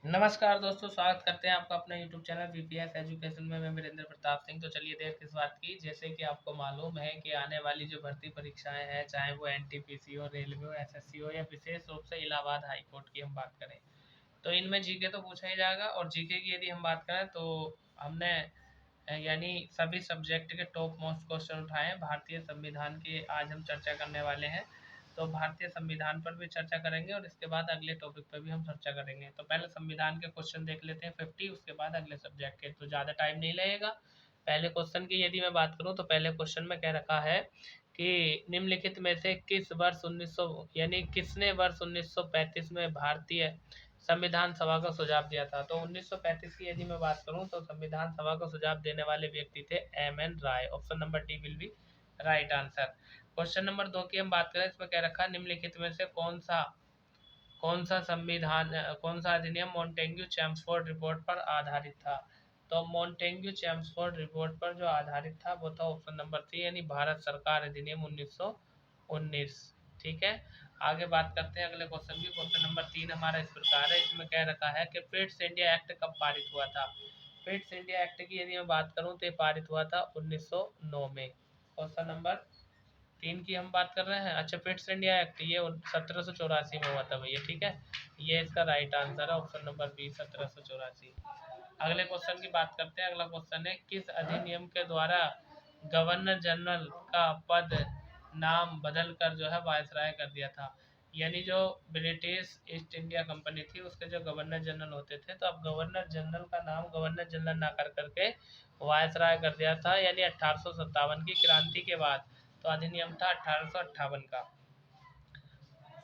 नमस्कार दोस्तों, स्वागत करते हैं आपका अपने YouTube चैनल वीपीएस एजुकेशन में। मैं वीरेंद्र प्रताप सिंह। तो चलिए देर किस बात की, जैसे कि आपको मालूम है कि आने वाली जो भर्ती परीक्षाएं हैं, चाहे वो एनटीपीसी हो, रेलवे हो, एसएससी हो, या विशेष रूप से इलाहाबाद हाई कोर्ट की हम बात करें, तो इनमें जीके तो पूछा ही जाएगा। और जीके की यदि हम बात करें तो हमने यानी सभी सब्जेक्ट के टॉप मोस्ट क्वेश्चन उठाए हैं। भारतीय संविधान की आज हम चर्चा करने वाले हैं, तो भारतीय संविधान पर भी चर्चा करेंगे और इसके बाद अगले टॉपिक पर भी हम चर्चा करेंगे। तो पहले संविधान के क्वेश्चन देख लेते हैं 50, उसके बाद अगले सब्जेक्ट के, तो ज़्यादा टाइम नहीं लगेगा। पहले क्वेश्चन की यदि मैं बात करूं तो पहले क्वेश्चन में कह रखा है कि निम्नलिखित में से किस वर्ष 1900 यानी किसने वर्ष 1935 में भारतीय संविधान सभा का सुझाव दिया था। तो 1935 की यदि मैं बात करूं तो संविधान सभा को सुझाव देने वाले व्यक्ति थे MN. Roy. Option number D will be right answer. Question number 2 की हम बात करें, इसमें क्या रखा, निम्नलिखित में से कौन सा अधिनियम मोंटेग्यू चैम्सफोर्ड रिपोर्ट पर आधारित था। तो मोंटेग्यू चैम्सफोर्ड रिपोर्ट पर जो आधारित था वो था ऑप्शन नंबर सी, यानी भारत सरकार अधिनियम 1919। ठीक है, आगे बात करते हैं अगले क्वेश्चन की। क्वेश्चन नंबर 3 हमारा इस प्रकार है, इसमें कह रखा है कि फिट्स इंडिया एक्ट कब पारित हुआ था। फिट्स इंडिया एक्ट की यदि मैं बात करूं तो ये पारित हुआ था 1909 में। क्वेश्चन नंबर 3 की हम बात कर रहे हैं। अच्छा, फिट्स इंडिया एक्ट ये 1784 में हुआ था भैया। ठीक है, ये इसका राइट आंसर है, ऑप्शन नंबर बी 1784। अगले क्वेश्चन की बात करते हैं। अगला क्वेश्चन है, किस अधिनियम के द्वारा गवर्नर जनरल का पद नाम बदल कर जो है वायसराय कर दिया था। यानी जो ब्रिटिश ईस्ट इंडिया कंपनी थी उसके जो गवर्नर जनरल होते थे, तो अब गवर्नर जनरल का नाम गवर्नर जनरल ना कर करके वायसराय कर दिया था, यानी 1857 की क्रांति के बाद। तो अधिनियम था 1858 का।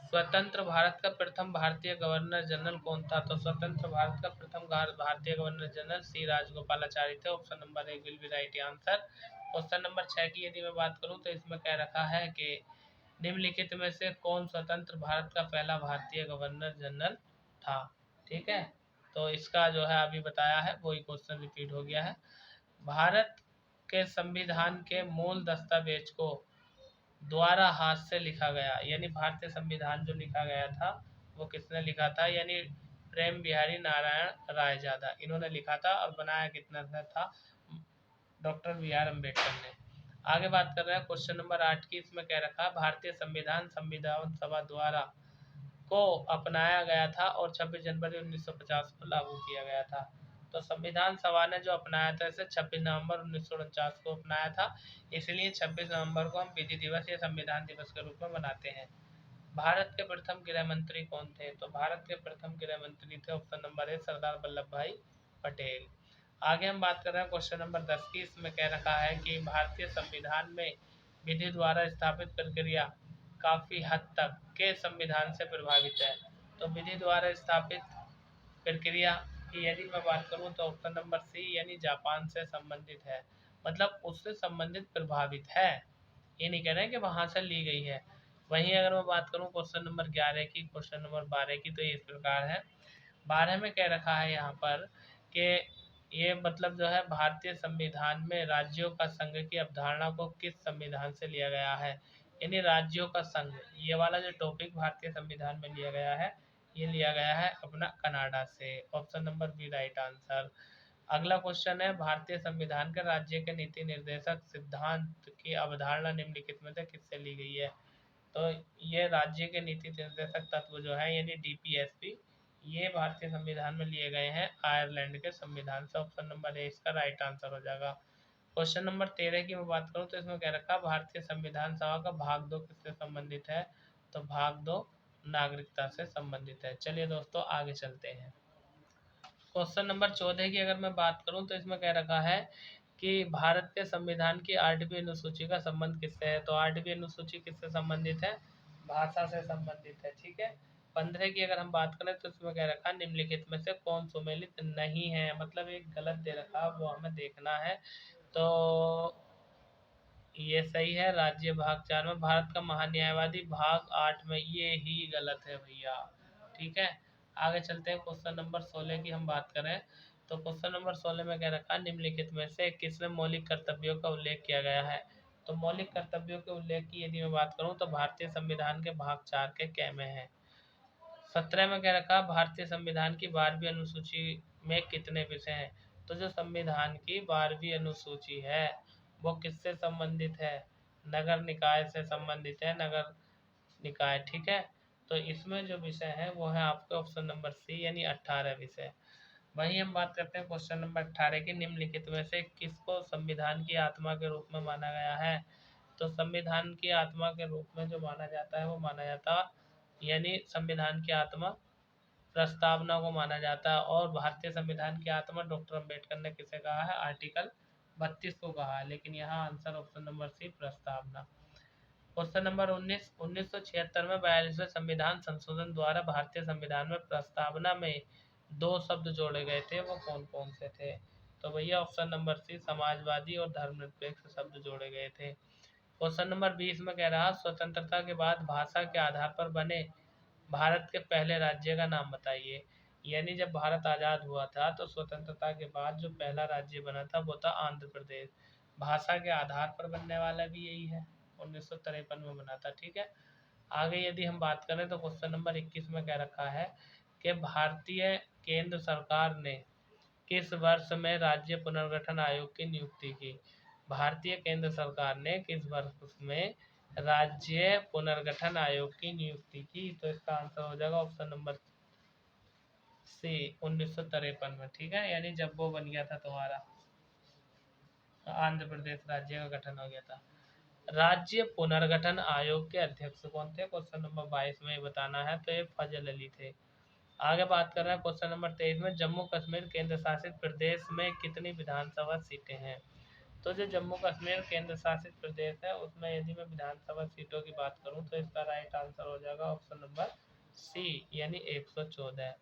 स्वतंत्र भारत का प्रथम भारतीय गवर्नर जनरल कौन था। तो स्वतंत्र भारत का प्रथम भारतीय गवर्नर जनरल सी राजगोपालाचारी थे। Option number A will be right answer. Question number 6 की यदि मैं बात करूं तो इसमें कह रखा है कि निम्नलिखित में से कौन स्वतंत्र भारत का पहला भारतीय गवर्नर जनरल था। ठीक है, तो इसका जो है अभी बताया है वही क्वेश्चन रिपीट हो गया है। भारत के संविधान के मूल दस्तावेज को द्वारा हाथ से लिखा गया, यानी भारतीय संविधान जो लिखा गया था वो किसने लिखा था, यानी प्रेम बिहारी नारायण रायजादा, इन्होंने लिखा था। और बनाया कितना था, डॉक्टर बी आर अम्बेडकर ने। आगे बात कर रहे हैं क्वेश्चन नंबर 8 की, इसमें कह रखा है भारतीय संविधान संविधान सभा द्वारा को अपनाया गया था और 26 जनवरी 1950 को लागू किया गया था। तो संविधान सभा ने जो अपनाया था इसे 26 नवंबर 1949 को अपनाया था, इसलिए 26 नवंबर को हम विधि दिवस या संविधान दिवस के रूप में मनाते हैं। भारत के प्रथम गृह मंत्री कौन थे। तो भारत के प्रथम गृह मंत्री थे ऑप्शन नंबर ए सरदार वल्लभ भाई पटेल। आगे हम बात कर रहे हैं क्वेश्चन नंबर 10 की, इसमें कह रखा है कि भारतीय संविधान में विधि द्वारा स्थापित प्रक्रिया काफ़ी हद तक के संविधान से प्रभावित है। तो विधि द्वारा स्थापित प्रक्रिया की यदि मैं बात करूं तो ऑप्शन नंबर सी, यानी जापान से संबंधित है, मतलब उससे संबंधित प्रभावित है, ये नहीं कह रहे हैं कि वहां से ली गई है। वहीं अगर मैं बात करूं क्वेश्चन नंबर 11 की, क्वेश्चन नंबर 12 की, तो ये इस प्रकार है। 12 में कह रखा है यहाँ पर कि ये मतलब जो है भारतीय संविधान में राज्यों का संघ की अवधारणा को किस संविधान से लिया गया है। यानी राज्यों का संघ, ये वाला जो टॉपिक भारतीय संविधान में लिया गया है, ये लिया गया है अपना कनाडा से। Option number B right answer. अगला क्वेश्चन है, भारतीय संविधान के राज्य के नीति निर्देशक सिद्धांत की अवधारणा निम्नलिखित में से किससे ली गई है। तो ये राज्य के नीति निर्देशक तत्व जो है, यानी डीपीएसपी, ये भारतीय संविधान में लिए गए हैं आयरलैंड के संविधान से। ऑप्शन नंबर ए इसका राइट आंसर हो जाएगा। क्वेश्चन नंबर 13 की मैं बात करूं तो इसमें कह रखा भारतीय संविधान सभा का भाग 2 किससे संबंधित है। तो भाग 2 नागरिकता से संबंधित है। चलिए दोस्तों आगे चलते हैं। क्वेश्चन नंबर 14 की अगर मैं बात करूं तो इसमें कह रखा है कि भारत के संविधान की 8वीं अनुसूची का संबंध किससे है। तो 8वीं अनुसूची किससे संबंधित है, भाषा से संबंधित है। ठीक है, 15 की अगर हम बात करें तो इसमें कह रखा है निम्नलिखित में से कौन सुमेलित नहीं है, मतलब एक गलत दे रखा है, वो हमें देखना है। तो ये सही है, राज्य भाग 4 में, भारत का महान्यायवादी भाग 8 में, ये ही गलत है भैया। ठीक है, आगे चलते हैं। क्वेश्चन नंबर 16 की हम बात करें तो क्वेश्चन नंबर 16 में क्या रखा, निम्नलिखित में से किसमें मौलिक कर्तव्यों का उल्लेख किया गया है। तो मौलिक कर्तव्यों के उल्लेख की यदि मैं बात करूं तो भारतीय संविधान के भाग 4 के कै में है। 17 में क्या रखा, भारतीय संविधान की 12वीं अनुसूची में कितने विषय हैं। तो जो संविधान की 12वीं अनुसूची है वो किससे संबंधित है, नगर निकाय से संबंधित है, नगर निकाय, ठीक है। तो इसमें जो विषय है वो है आपका ऑप्शन नंबर सी यानी 18 विषय। वहीं हम बात करते हैं क्वेश्चन नंबर 18 की, निम्नलिखित में से किसको संविधान की आत्मा के रूप में माना गया है। तो संविधान की आत्मा के रूप में जो माना जाता है वो माना जाता यानी संविधान की आत्मा प्रस्तावना को माना जाता है। और भारतीय संविधान की आत्मा डॉक्टर अम्बेडकर ने किसे कहा है, आर्टिकल 32 को कहा है। लेकिन यहाँ आंसर ऑप्शन नंबर सी प्रस्तावना। क्वेश्चन नंबर 19, 1976 में 42वें संविधान संशोधन द्वारा भारतीय संविधान में प्रस्तावना में 2 शब्द जोड़े गए थे, वो कौन कौन से थे। तो भैया ऑप्शन नंबर सी समाजवादी और धर्मनिरपेक्ष शब्द जोड़े गए थे। क्वेश्चन नंबर 20 में कह रहा, स्वतंत्रता के बाद भाषा के आधार पर बने भारत के पहले राज्य का नाम बताइए। यानी जब भारत आज़ाद हुआ था तो स्वतंत्रता के बाद जो पहला राज्य बना था वो था आंध्र प्रदेश। भाषा के आधार पर बनने वाला भी यही है, 1953 में बना था, ठीक है। आगे यदि हम बात करें तो क्वेश्चन नंबर 21 में कह रखा है कि भारतीय केंद्र सरकार ने किस वर्ष में राज्य पुनर्गठन आयोग की नियुक्ति की। भारतीय केंद्र सरकार ने किस वर्ष में राज्य पुनर्गठन आयोग की नियुक्ति की। तो इसका आंसर हो जाएगा ऑप्शन नंबर सी 1953 में, ठीक है। यानी जब वो बन गया था तुम्हारा आंध्र प्रदेश राज्य का गठन हो गया था। राज्य पुनर्गठन आयोग के अध्यक्ष कौन थे, क्वेश्चन नंबर 22 में बताना है। तो ये फजल अली थे। आगे बात कर रहे हैं क्वेश्चन नंबर 23 में, जम्मू कश्मीर केंद्र शासित प्रदेश में कितनी विधानसभा सीटें हैं। तो जो जम्मू कश्मीर केंद्र शासित प्रदेश है उसमें यदि मैं विधानसभा सीटों की बात करूं तो इसका राइट आंसर हो जाएगा ऑप्शन नंबर सी यानी 114।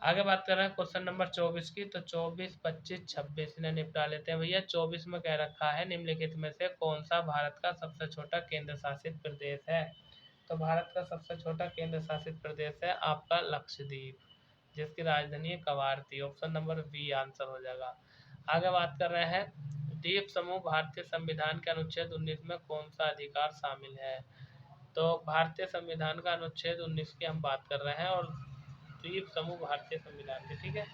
आगे बात कर रहे हैं क्वेश्चन नंबर 24 की। तो 24, 25, 26 इन्हें निपटा लेते हैं भैया। 24 में कह रखा है, निम्नलिखित में से कौन सा भारत का सबसे छोटा केंद्र शासित प्रदेश है। तो भारत का सबसे छोटा केंद्र शासित प्रदेश है आपका लक्षद्वीप, जिसकी राजधानी है Kavaratti. Option number B answer हो जाएगा। आगे बात कर रहे हैं द्वीप समूह भारतीय संविधान के अनुच्छेद 19 में कौन सा अधिकार शामिल है। तो भारतीय संविधान का अनुच्छेद 19 की हम बात कर रहे हैं और द्वीप समूह भारतीय संविधान के, ठीक है।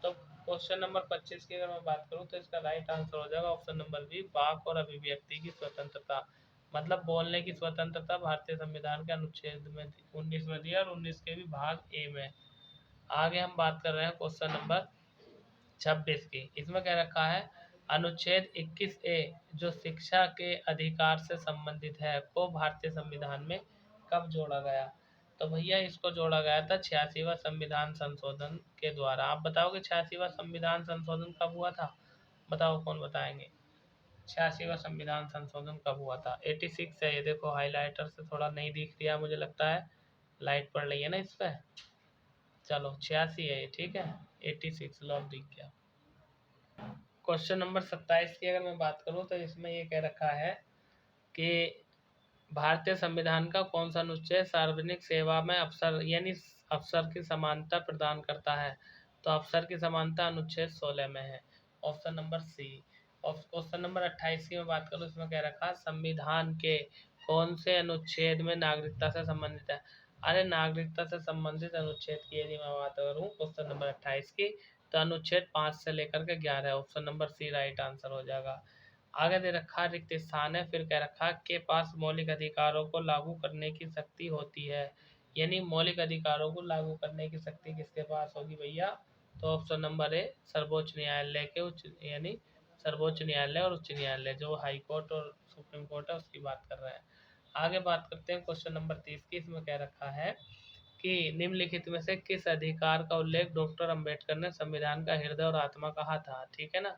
तो क्वेश्चन नंबर 25 की अगर मैं बात करूं तो इसका राइट आंसर हो जाएगा ऑप्शन नंबर बी, वाक और अभिव्यक्ति की स्वतंत्रता, मतलब बोलने की स्वतंत्रता भारतीय संविधान के अनुच्छेद में 19 में दिया और 19 के भी भाग ए में। आगे हम बात कर रहे हैं क्वेश्चन नंबर 26 की। इसमें क्या रखा है, अनुच्छेद 21A जो शिक्षा के अधिकार से संबंधित है को भारतीय संविधान में कब जोड़ा गया। तो भैया इसको जोड़ा गया था 86वां संविधान संशोधन के द्वारा। आप बताओगे 86वां संविधान संशोधन कब हुआ था, बताओ कौन बताएंगे। 86वां संविधान संशोधन कब हुआ था। 86 है, ये देखो हाईलाइटर से थोड़ा नहीं दिख रहा मुझे लगता है, लाइट पड़ रही है ना इस पर। चलो 86 है ये, ठीक है। 86 लॉक दिख गया। क्वेश्चन नंबर 27 की अगर मैं बात करूं तो इसमें ये कह रखा है कि भारतीय संविधान का कौन सा अनुच्छेद सार्वजनिक सेवा में अफसर यानी अफसर की समानता प्रदान करता है। तो अफसर की समानता अनुच्छेद 16 में है, ऑप्शन नंबर सी। और क्वेश्चन नंबर 28 की मैं बात करूँ, इसमें कह रखा संविधान के कौन से अनुच्छेद में नागरिकता से संबंधित है। अरे नागरिकता से संबंधित अनुच्छेद की यदि मैं बात करूँ क्वेश्चन नंबर 28 की तो अनुच्छेद 5 से लेकर के 11, option number C right answer हो जाएगा। आगे दे रखा रिक्त स्थान है, फिर कह रखा के पास मौलिक अधिकारों को लागू करने की शक्ति होती है। यानी मौलिक अधिकारों को लागू करने की शक्ति किसके पास होगी भैया। तो ऑप्शन नंबर ए सर्वोच्च न्यायालय के उच्च यानी सर्वोच्च न्यायालय और उच्च न्यायालय जो हाई कोर्ट और सुप्रीम कोर्ट है उसकी बात कर रहे हैं। आगे बात करते हैं क्वेश्चन नंबर 30 की। इसमें कह रखा है कि निम्नलिखित में से किस अधिकार का उल्लेख डॉक्टर अंबेडकर ने संविधान का हृदय और आत्मा कहा था, ठीक है ना।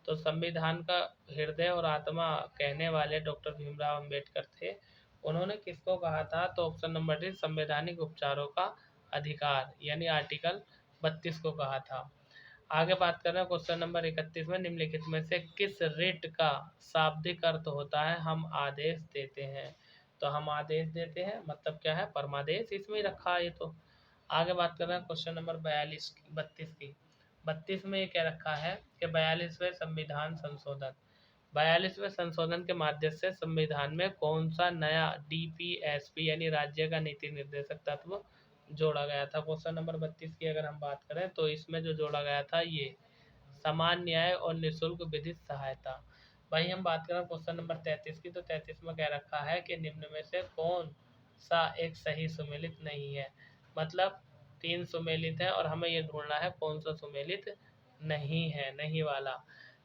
तो संविधान का हृदय और आत्मा कहने वाले डॉक्टर भीमराव अंबेडकर थे। उन्होंने किसको कहा था, तो ऑप्शन नंबर डी संवैधानिक उपचारों का अधिकार यानी आर्टिकल 32 को कहा था। आगे बात कर रहे हैं क्वेश्चन नंबर 31 में, निम्नलिखित में से किस रिट का शाब्दिक अर्थ होता है हम आदेश देते हैं। तो हम आदेश देते हैं मतलब क्या है, परमादेश, इसमें ही रखा है ये तो। आगे बात कर रहे हैं क्वेश्चन नंबर 32 की। 32 में ये क्या रखा है कि 42वें संविधान संशोधन, 42वें संशोधन के माध्यम से संविधान में कौन सा नया डीपीएसपी यानी राज्य का नीति निर्देशक तत्व जोड़ा गया था। क्वेश्चन नंबर 32 की अगर हम बात करें तो इसमें जो जोड़ा गया था ये समान न्याय और निःशुल्क विधिक सहायता। वही हम बात करें क्वेश्चन नंबर 33 की, तो 33 में क्या रखा है कि निम्न में से कौन सा एक सही सुमेलित नहीं है। मतलब 3 सुमेलित है और हमें ये ढूंढना है कौन सा सुमेलित नहीं है, नहीं वाला।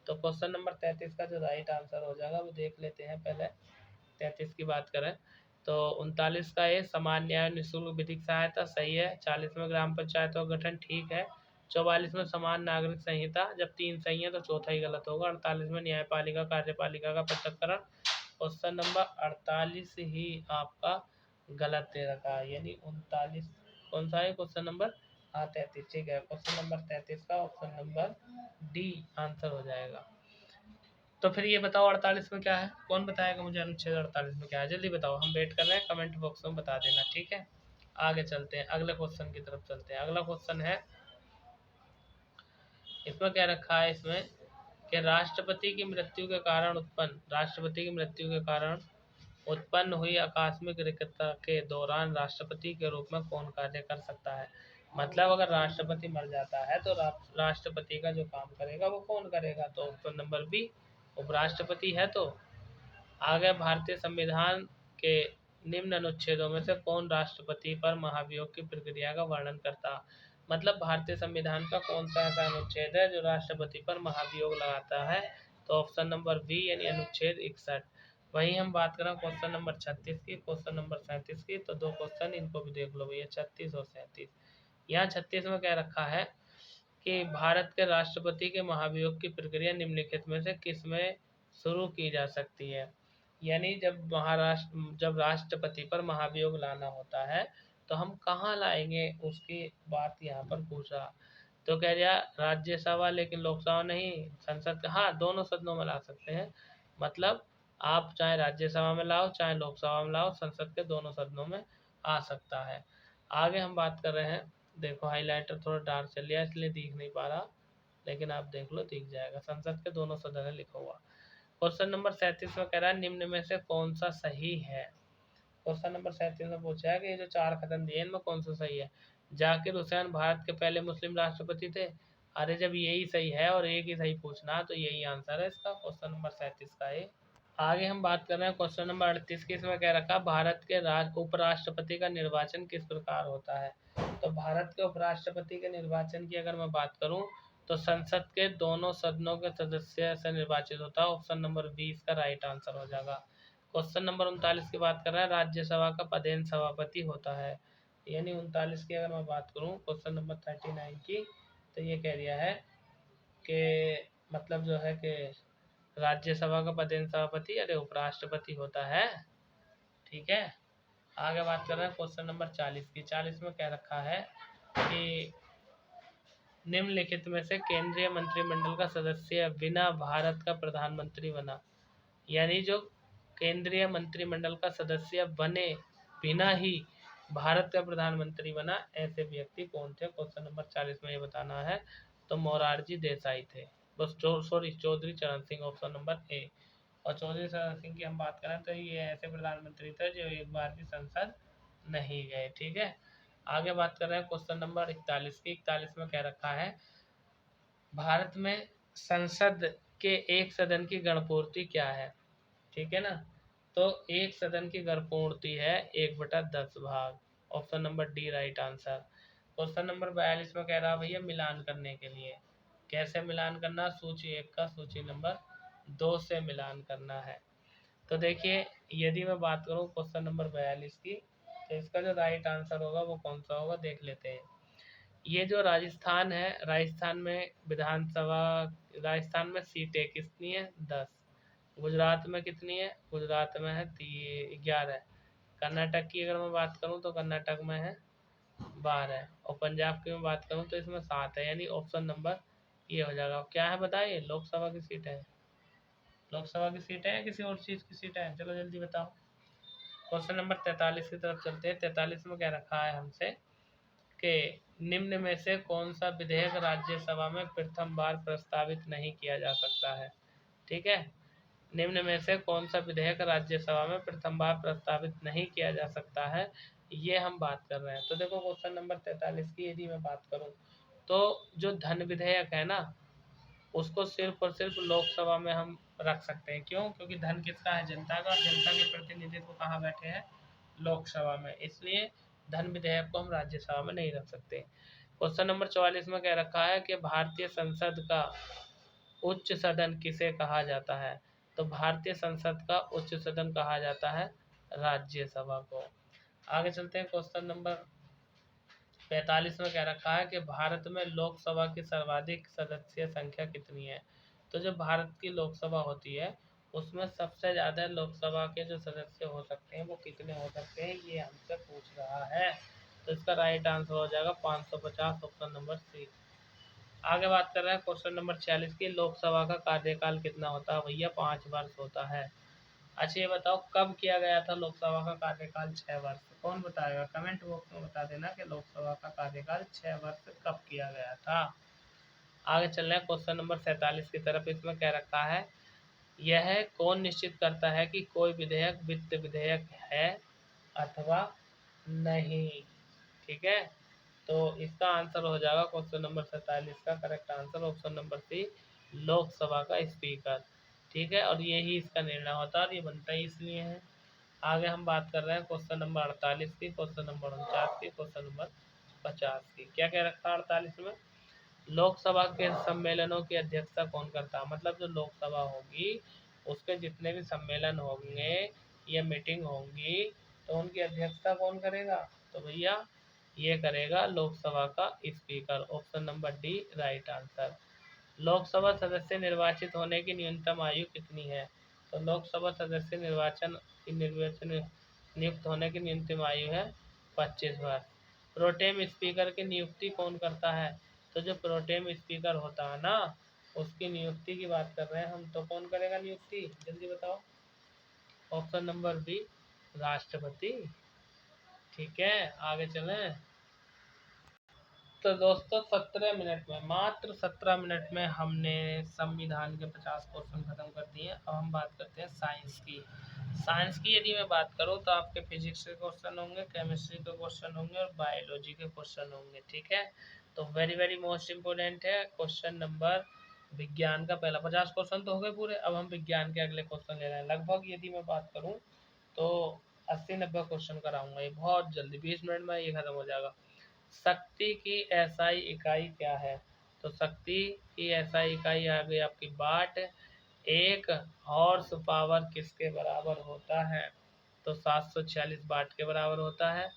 तो क्वेश्चन नंबर 33 का जो राइट आंसर हो जाएगा वो देख लेते हैं। पहले 33 की बात करें तो 39 का ये समान न्याय निःशुल्क विधिक सहायता सही है। 40 में ग्राम पंचायतों का गठन ठीक है। 44 में समान नागरिक संहिता, जब 3 सही है तो चौथा ही गलत होगा। 48 में न्यायपालिका कार्यपालिका का पृथक्करण, क्वेश्चन नंबर 48 ही आपका गलत दे रखा है, यानी 39 कौन सा है क्वेश्चन नंबर 33। ठीक है, क्वेश्चन नंबर 33 का ऑप्शन नंबर डी आंसर हो जाएगा। तो फिर ये बताओ 48 में क्या है, कौन बताएगा मुझे अनुच्छेद 48 में क्या है, जल्दी बताओ, हम वेट कर रहे हैं, कमेंट बॉक्स में बता देना। ठीक है, आगे चलते हैं, अगले क्वेश्चन की तरफ चलते हैं। अगला क्वेश्चन है, इसमें क्या रखा है, इसमें कि राष्ट्रपति की मृत्यु के कारण उत्पन्न हुई आकस्मिक रिक्तता के दौरान राष्ट्रपति के रूप में कौन कार्य कर सकता है। मतलब अगर राष्ट्रपति मर जाता है तो राष्ट्रपति का जो काम करेगा वो कौन करेगा, तो ऑप्शन नंबर बी उपराष्ट्रपति है। तो आगे, भारतीय संविधान के निम्न अनुच्छेदों में से कौन राष्ट्रपति पर महाभियोग की प्रक्रिया का वर्णन करता। मतलब भारतीय संविधान का कौन सा ऐसा अनुच्छेद है जो राष्ट्रपति पर महाभियोग लगाता है, तो ऑप्शन नंबर बी यानी अनुच्छेद 61। वहीं हम बात करें क्वेश्चन नंबर 36 की, क्वेश्चन नंबर 37 की, तो दो क्वेश्चन इनको भी देख लो भैया, 36 और 37। यहाँ 36 में क्या रखा है कि भारत के राष्ट्रपति के महाभियोग की प्रक्रिया निम्नलिखित में से किस में शुरू की जा सकती है। यानी जब राष्ट्रपति पर महाभियोग लाना होता है तो हम कहाँ लाएंगे, उसकी बात यहाँ पर पूछा। तो कह दिया राज्यसभा, लेकिन लोकसभा नहीं, संसद, हाँ दोनों सदनों में ला सकते हैं। मतलब आप चाहे राज्यसभा में लाओ चाहे लोकसभा में लाओ, संसद के दोनों सदनों में आ सकता है। आगे हम बात कर रहे हैं, देखो हाईलाइटर थोड़ा डार्क चल रहा है इसलिए दिख नहीं पा रहा, लेकिन आप देख लो दिख जाएगा, संसद के दोनों सदन है लिखा हुआ। क्वेश्चन नंबर 37 में कह रहा है निम्न में से कौन सा सही है। क्वेश्चन नंबर 37 में पूछा है कि ये जो 4 कथन दिए इनमें कौन सा सही है। जाकिर हुसैन भारत के पहले मुस्लिम राष्ट्रपति थे। अरे जब यही सही है और एक ही सही पूछना तो यही आंसर है इसका, क्वेश्चन नंबर 37 का ये। आगे हम बात कर रहे हैं क्वेश्चन नंबर 38 की, इसमें क्या रखा, भारत के उपराष्ट्रपति का निर्वाचन किस प्रकार होता है। तो भारत के उपराष्ट्रपति के निर्वाचन की अगर मैं बात करूं तो संसद के दोनों सदनों के सदस्य से निर्वाचित होता है। ऑप्शन नंबर 20 का राइट आंसर हो जाएगा। क्वेश्चन नंबर 39 की बात कर रहे हैं, राज्यसभा का पदेन सभापति होता है। यानी 39 की अगर मैं बात करूं क्वेश्चन नंबर 39 की, तो ये कह दिया है कि मतलब जो है कि राज्यसभा का पदेन सभापति अरे उपराष्ट्रपति होता है। ठीक है, आगे बात कर रहे हैं क्वेश्चन नंबर 40 की। 40 में क्या रखा है कि निम्नलिखित में से केंद्रीय मंत्रिमंडल का सदस्य बिना भारत का प्रधानमंत्री बना। यानी जो केंद्रीय मंत्रिमंडल का सदस्य बने बिना ही भारत का प्रधानमंत्री बना, ऐसे व्यक्ति कौन थे। क्वेश्चन नंबर 40 में ये बताना है। तो मोरारजी देसाई थे, बस सॉरी चौधरी चरण सिंह, ऑप्शन नंबर ए। और चौधरी चरण सिंह की हम बात करें तो ये ऐसे प्रधानमंत्री थे जो एक बार भी संसद नहीं गए। ठीक है, आगे बात कर रहे हैं क्वेश्चन नंबर 41 की। 41 में क्या रखा है, भारत में संसद के एक सदन की गणपूर्ति क्या है। ठीक है ना, तो एक सदन की गणपूर्ति है 1/10 भाग, option number D right answer. Question number 42 में कह रहा भैया मिलान करने के लिए, कैसे मिलान करना, सूची 1 का सूची नंबर 2 से मिलान करना है। तो देखिए यदि मैं बात करूं क्वेश्चन नंबर 42 की, तो इसका जो राइट आंसर होगा वो कौन सा होगा देख लेते हैं। ये जो राजस्थान है, राजस्थान में विधानसभा, राजस्थान में सीटें कितनी है 10। गुजरात में कितनी है, गुजरात में है 11। कर्नाटक की अगर मैं बात करूं तो कर्नाटक में है 12। और पंजाब की मैं बात करूं तो इसमें 7 है। यानी ऑप्शन नंबर ये हो जाएगा। क्या है बताइए, लोकसभा की सीट है, लोकसभा की सीट है या किसी और चीज़ की सीट है, चलो जल्दी बताओ। क्वेश्चन नंबर 43 की तरफ चलते हैं। 43 में क्या रखा है हमसे कि निम्न में से कौन सा विधेयक राज्यसभा में प्रथम बार प्रस्तावित नहीं किया जा सकता है। ठीक है, निम्न में से कौन सा विधेयक राज्यसभा में प्रथम बार प्रस्तावित नहीं किया जा सकता है। ये हम बात कर रहे हैं। तो देखो क्वेश्चन नंबर 43 की यदि मैं बात करूं तो जो धन विधेयक है ना, उसको सिर्फ और सिर्फ लोकसभा में हम रख सकते हैं। क्यों? क्योंकि धन किसका है? जनता का। जनता के प्रतिनिधित्व कहाँ बैठे हैं? लोकसभा में। इसलिए धन विधेयक को हम राज्यसभा में नहीं रख सकते। क्वेश्चन नंबर 44 में कह रखा है कि भारतीय संसद का उच्च सदन किसे कहा जाता है? तो भारतीय संसद का उच्च सदन कहा जाता है राज्यसभा को। आगे चलते हैं। क्वेश्चन नंबर 45 में कह रखा है कि भारत में लोकसभा की सर्वाधिक सदस्य संख्या कितनी है? तो जो भारत की लोकसभा होती है उसमें सबसे ज़्यादा लोकसभा के जो सदस्य हो सकते हैं वो कितने हो सकते हैं, ये हमसे पूछ रहा है। तो इसका राइट आंसर हो जाएगा 550, ऑप्शन नंबर सी। आगे बात कर रहे हैं क्वेश्चन नंबर 46 की, लोकसभा का कार्यकाल कितना होता है? भैया 5 वर्ष होता है। अच्छा ये बताओ कब किया गया था लोकसभा का कार्यकाल 6 वर्ष? कौन बताएगा? कमेंट बॉक्स में बता देना कि लोकसभा का कार्यकाल 6 वर्ष कब किया गया था। आगे चल रहे हैं क्वेश्चन नंबर 47 की तरफ। इसमें कह रखा है यह कौन निश्चित करता है कि कोई विधेयक वित्त विधेयक है अथवा नहीं? ठीक है, तो इसका आंसर हो जाएगा क्वेश्चन नंबर 47 का correct answer option number C, Lok Sabha का स्पीकर। ठीक है, और यही इसका निर्णय होता है और ये बनता ही इसलिए है। आगे हम बात कर रहे हैं क्वेश्चन नंबर 48 की, क्वेश्चन नंबर 49 की, क्वेश्चन नंबर 50 की। क्या कह रखा है 48 में? लोकसभा के सम्मेलनों की अध्यक्षता कौन करता है? मतलब जो लोकसभा होगी उसके जितने भी सम्मेलन होंगे या मीटिंग होंगी तो उनकी अध्यक्षता कौन करेगा? तो भैया ये करेगा लोकसभा का speaker, option number D right answer. Lok Sabha सदस्य निर्वाचित होने की न्यूनतम आयु कितनी है? तो लोकसभा सदस्य निर्वाचन नियुक्त होने की न्यूनतम आयु है 25 वर्ष। प्रोटेम स्पीकर की नियुक्ति कौन करता है? तो जो प्रोटेम स्पीकर होता है ना उसकी नियुक्ति की बात कर रहे हैं हम। तो कौन करेगा नियुक्ति? जल्दी बताओ। ऑप्शन नंबर बी राष्ट्रपति। ठीक है, आगे चलें। तो दोस्तों 17 मिनट में, मात्र 17 मिनट में हमने संविधान के 50 क्वेश्चन खत्म कर दिए। अब हम बात करते हैं साइंस की। साइंस की यदि मैं बात करूं तो आपके फिजिक्स के क्वेश्चन होंगे, केमिस्ट्री के क्वेश्चन होंगे और बायोलॉजी के क्वेश्चन होंगे। ठीक है, तो वेरी वेरी मोस्ट इम्पोर्टेंट है क्वेश्चन नंबर विज्ञान का पहला। 50 क्वेश्चन तो हो गए पूरे, अब हम विज्ञान के अगले क्वेश्चन ले रहे हैं। लगभग यदि मैं बात करूँ तो 80-90 क्वेश्चन कराऊंगा, ये बहुत जल्दी 20 मिनट में ये खत्म हो जाएगा। शक्ति की एसआई इकाई क्या है? तो शक्ति की एसआई इकाई आ गई आपकी वाट। एक हॉर्स पावर किसके बराबर होता है? तो 746 वाट के बराबर होता है।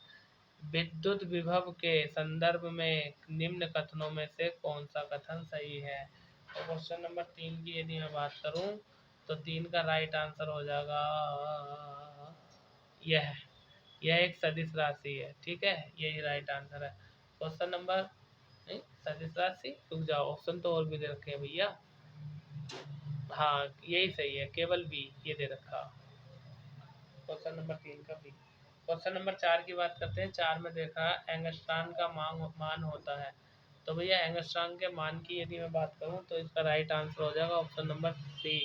विद्युत विभव के संदर्भ में निम्न कथनों में से कौन सा कथन सही है? तो क्वेश्चन नंबर 3 की यदि मैं बात करूं तो 3 का राइट आंसर हो जाएगा यह एक सदिश राशि है। ठीक है, यही राइट आंसर है। क्वेश्चन नंबर नहीं, सदिश राशि, रुक जाओ, ऑप्शन तो और भी दे रखे हैं भैया। हाँ यही सही है, केवल बी ये दे रखा क्वेश्चन नंबर 3 का बी। क्वेश्चन नंबर 4 की बात करते हैं। 4 में देखा एंगस्ट्रॉम का मान होता है। तो भैया एंगस्ट्रॉम के मान की यदि मैं बात करूं तो इसका राइट आंसर हो जाएगा ऑप्शन नंबर सी।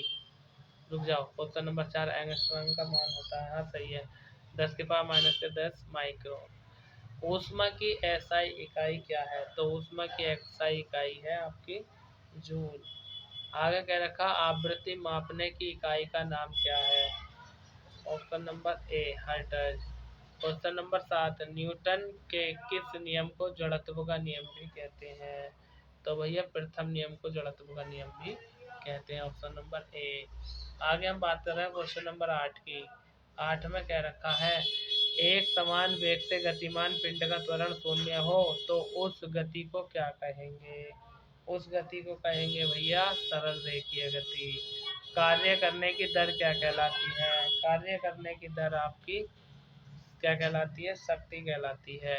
रुक जाओ, क्वेश्चन नंबर 4 एंगस्ट्रॉम का मान होता है, हाँ सही है, 10⁻⁻10 माइक्रो। ऊष्मा की एसआई इकाई क्या है? तो ऊष्मा की एसआई इकाई है आपकी जूल। आगे कह रखा आवृत्ति मापने की इकाई का नाम क्या है? ऑप्शन नंबर ए हर्ट्ज। क्वेश्चन नंबर 7 न्यूटन के किस नियम को जड़त्व का नियम भी कहते हैं? तो भैया प्रथम नियम को जड़त्व का नियम भी कहते हैं, ऑप्शन नंबर ए। आगे हम बात कर रहे हैं क्वेश्चन नंबर 8 की। 8 में कह रखा है एक समान वेग से गतिमान पिंड का त्वरण शून्य हो तो उस गति को क्या कहेंगे? उस गति को कहेंगे भैया सरल रेखीय गति। कार्य करने की दर क्या कहलाती है? कार्य करने की दर आपकी क्या कहलाती है? शक्ति कहलाती है।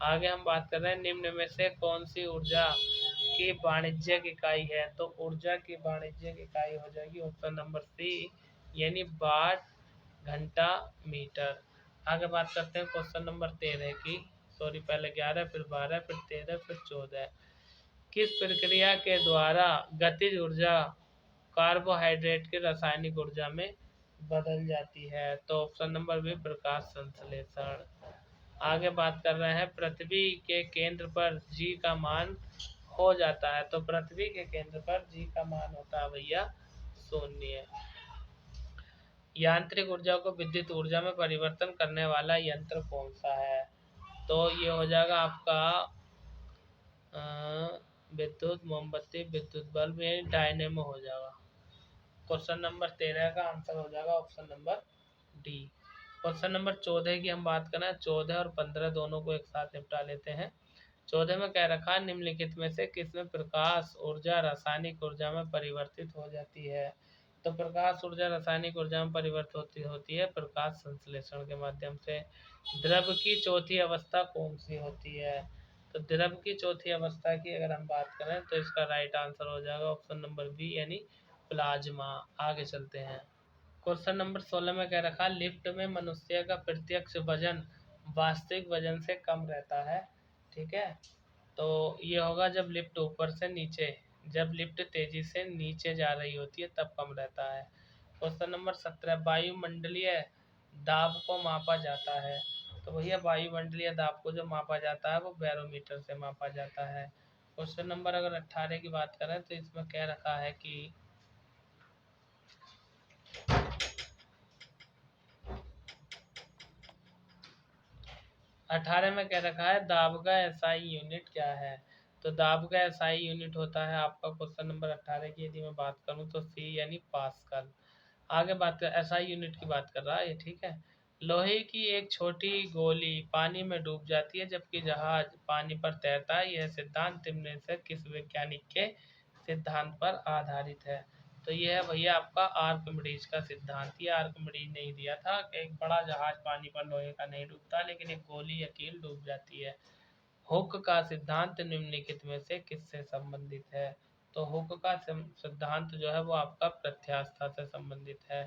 आगे हम बात कर रहे हैं निम्न में से कौन सी ऊर्जा की वाणिज्यिक इकाई है? तो ऊर्जा की वाणिज्यिक इकाई हो जाएगी ऑप्शन नंबर सी, यानी वाट घंटा मीटर। आगे बात करते हैं क्वेश्चन नंबर 13 की। सॉरी, पहले 11 फिर 12 फिर 13 फिर 14। किस प्रक्रिया के द्वारा गतिज ऊर्जा कार्बोहाइड्रेट की रासायनिक ऊर्जा में बदल जाती है? तो ऑप्शन नंबर बी प्रकाश संश्लेषण। आगे बात कर रहे हैं पृथ्वी के केंद्र पर जी का मान हो जाता है। तो पृथ्वी के केंद्र पर जी का मान होता है भैया 0। यांत्रिक ऊर्जा को विद्युत ऊर्जा में परिवर्तन करने वाला यंत्र कौन सा है? तो ये हो जाएगा आपका विद्युत मोमबत्ती, विद्युत बल्ब, यानी डायनेमो हो जाएगा। क्वेश्चन नंबर 13 का आंसर हो जाएगा option number D. Question number 14 की हम बात करें, 14 और 15 दोनों को एक साथ निपटा लेते हैं। 14 में कह रखा है निम्नलिखित में से किसमें प्रकाश ऊर्जा रासायनिक ऊर्जा में परिवर्तित हो जाती है? तो प्रकाश ऊर्जा रासायनिक ऊर्जा में परिवर्तित होती है प्रकाश संश्लेषण के माध्यम से। द्रव की चौथी अवस्था कौन सी होती है? तो द्रव की चौथी अवस्था की अगर हम बात करें तो इसका राइट आंसर हो जाएगा ऑप्शन नंबर बी, यानी प्लाज्मा। आगे चलते हैं। क्वेश्चन नंबर 16 में कह रखा है लिफ्ट में मनुष्य का प्रत्यक्ष वजन वास्तविक वजन से कम रहता है। ठीक है, तो ये होगा जब लिफ्ट ऊपर से नीचे, जब लिफ्ट तेजी से नीचे जा रही होती है तब कम रहता है। क्वेश्चन नंबर 17 वायुमंडलीय दाब को मापा जाता है। तो भैया वायुमंडलीय दाब को जो मापा जाता है वो बैरोमीटर से मापा जाता है। क्वेश्चन नंबर अगर 18 की बात करें तो इसमें कह रखा है कि 18 में कह रखा है दाब का एसआई यूनिट क्या है? तो दाब का एसआई यूनिट होता है आपका क्वेश्चन नंबर 18 की यदि मैं बात करूं तो सी, यानी पास्कल। आगे बात कर एसआई यूनिट की बात कर रहा है ये। ठीक है, लोहे की एक छोटी गोली पानी में डूब जाती है जबकि जहाज पानी पर तैरता है। यह सिद्धांत निम्न से किस वैज्ञानिक के सिद्धांत पर आधारित है? तो यह है भैया आपका आर्किमिडीज का सिद्धांत। ये आर्किमिडीज ने ही दिया था कि एक बड़ा जहाज पानी पर लोहे का नहीं डूबता लेकिन एक गोली या कील डूब जाती है। हुक का सिद्धांत निम्नलिखित में से किससे संबंधित है? तो हुक का सिद्धांत जो है वो आपका प्रत्यास्थता से संबंधित है।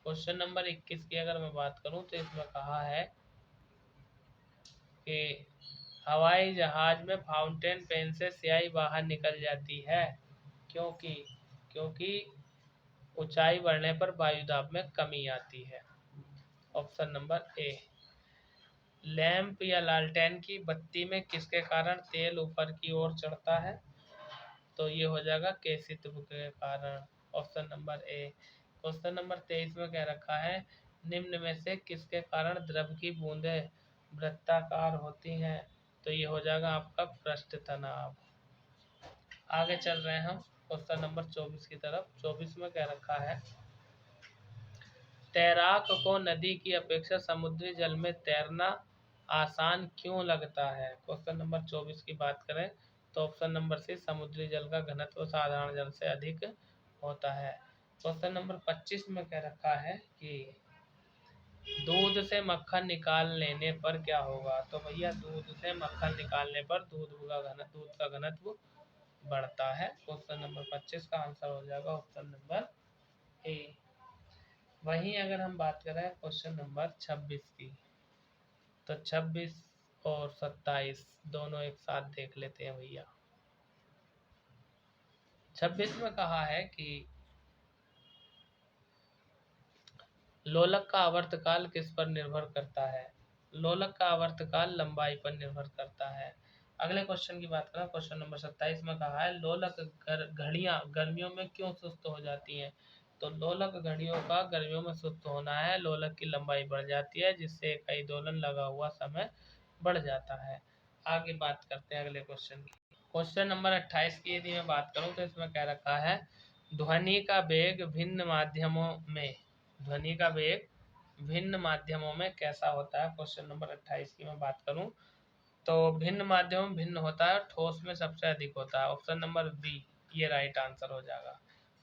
क्वेश्चन नंबर 21 की अगर मैं बात करूं तो इसमें कहा है कि हवाई जहाज में फाउंटेन पेन से स्याही बाहर निकल जाती है क्योंकि क्योंकि ऊंचाई बढ़ने पर वायुदाब में कमी आती है। ऑप्शन नंबर ए। लैंप या लालटेन की बत्ती में किसके कारण तेल ऊपर की ओर चढ़ता है? तो ये हो जाएगा केशित्व के कारण। ऑप्शन नंबर ए। क्वेश्चन नंबर 23 में कह रखा है निम्न में से किसके कारण द्रव की बूंदें वृत्ताकार होती हैं? तो ये हो जाएगा आपका पृष्ठ तनाव। आगे चल रहे हैं हम क्वेश्चन नंबर 24 की तरफ। 24 में कह रखा है तैराक को नदी की अपेक्षा समुद्री जल में तैरना आसान क्यों लगता है? क्वेश्चन नंबर 24 की बात करें तो ऑप्शन नंबर सी, समुद्री जल का घनत्व साधारण जल से अधिक होता है। क्वेश्चन नंबर 25 में कह रखा है कि दूध से मक्खन निकाल लेने पर क्या होगा? तो भैया दूध से मक्खन निकालने पर दूध का घनत्व बढ़ता है। क्वेश्चन नंबर 25 का आंसर हो जाएगा ऑप्शन नंबर ए। वहीं अगर हम बात करें क्वेश्चन नंबर 26 की तो 26 और 27 दोनों एक साथ देख लेते हैं भैया। 26 में कहा है कि लोलक का आवर्तकाल किस पर निर्भर करता है? लोलक का आवर्तकाल लंबाई पर निर्भर करता है। अगले क्वेश्चन की बात करें क्वेश्चन नंबर 27 में कहा है लोलक घड़ियां गर्मियों में क्यों सुस्त हो जाती हैं? तो लोलक घड़ियों का गर्मियों में सुस्त होना है, लोलक की लंबाई बढ़ जाती है जिससे कई दोलन लगा हुआ समय बढ़ जाता है। आगे बात करते हैं अगले क्वेश्चन की। क्वेश्चन नंबर 28 की यदि मैं बात करूं तो इसमें कह रखा है ध्वनि का वेग भिन्न माध्यमों में ध्वनि का वेग भिन्न माध्यमों में कैसा होता है? क्वेश्चन नंबर 28 की मैं बात करूं तो भिन्न माध्यम में भिन्न होता है, ठोस में सबसे अधिक होता है। ऑप्शन नंबर बी ये राइट आंसर हो जाएगा।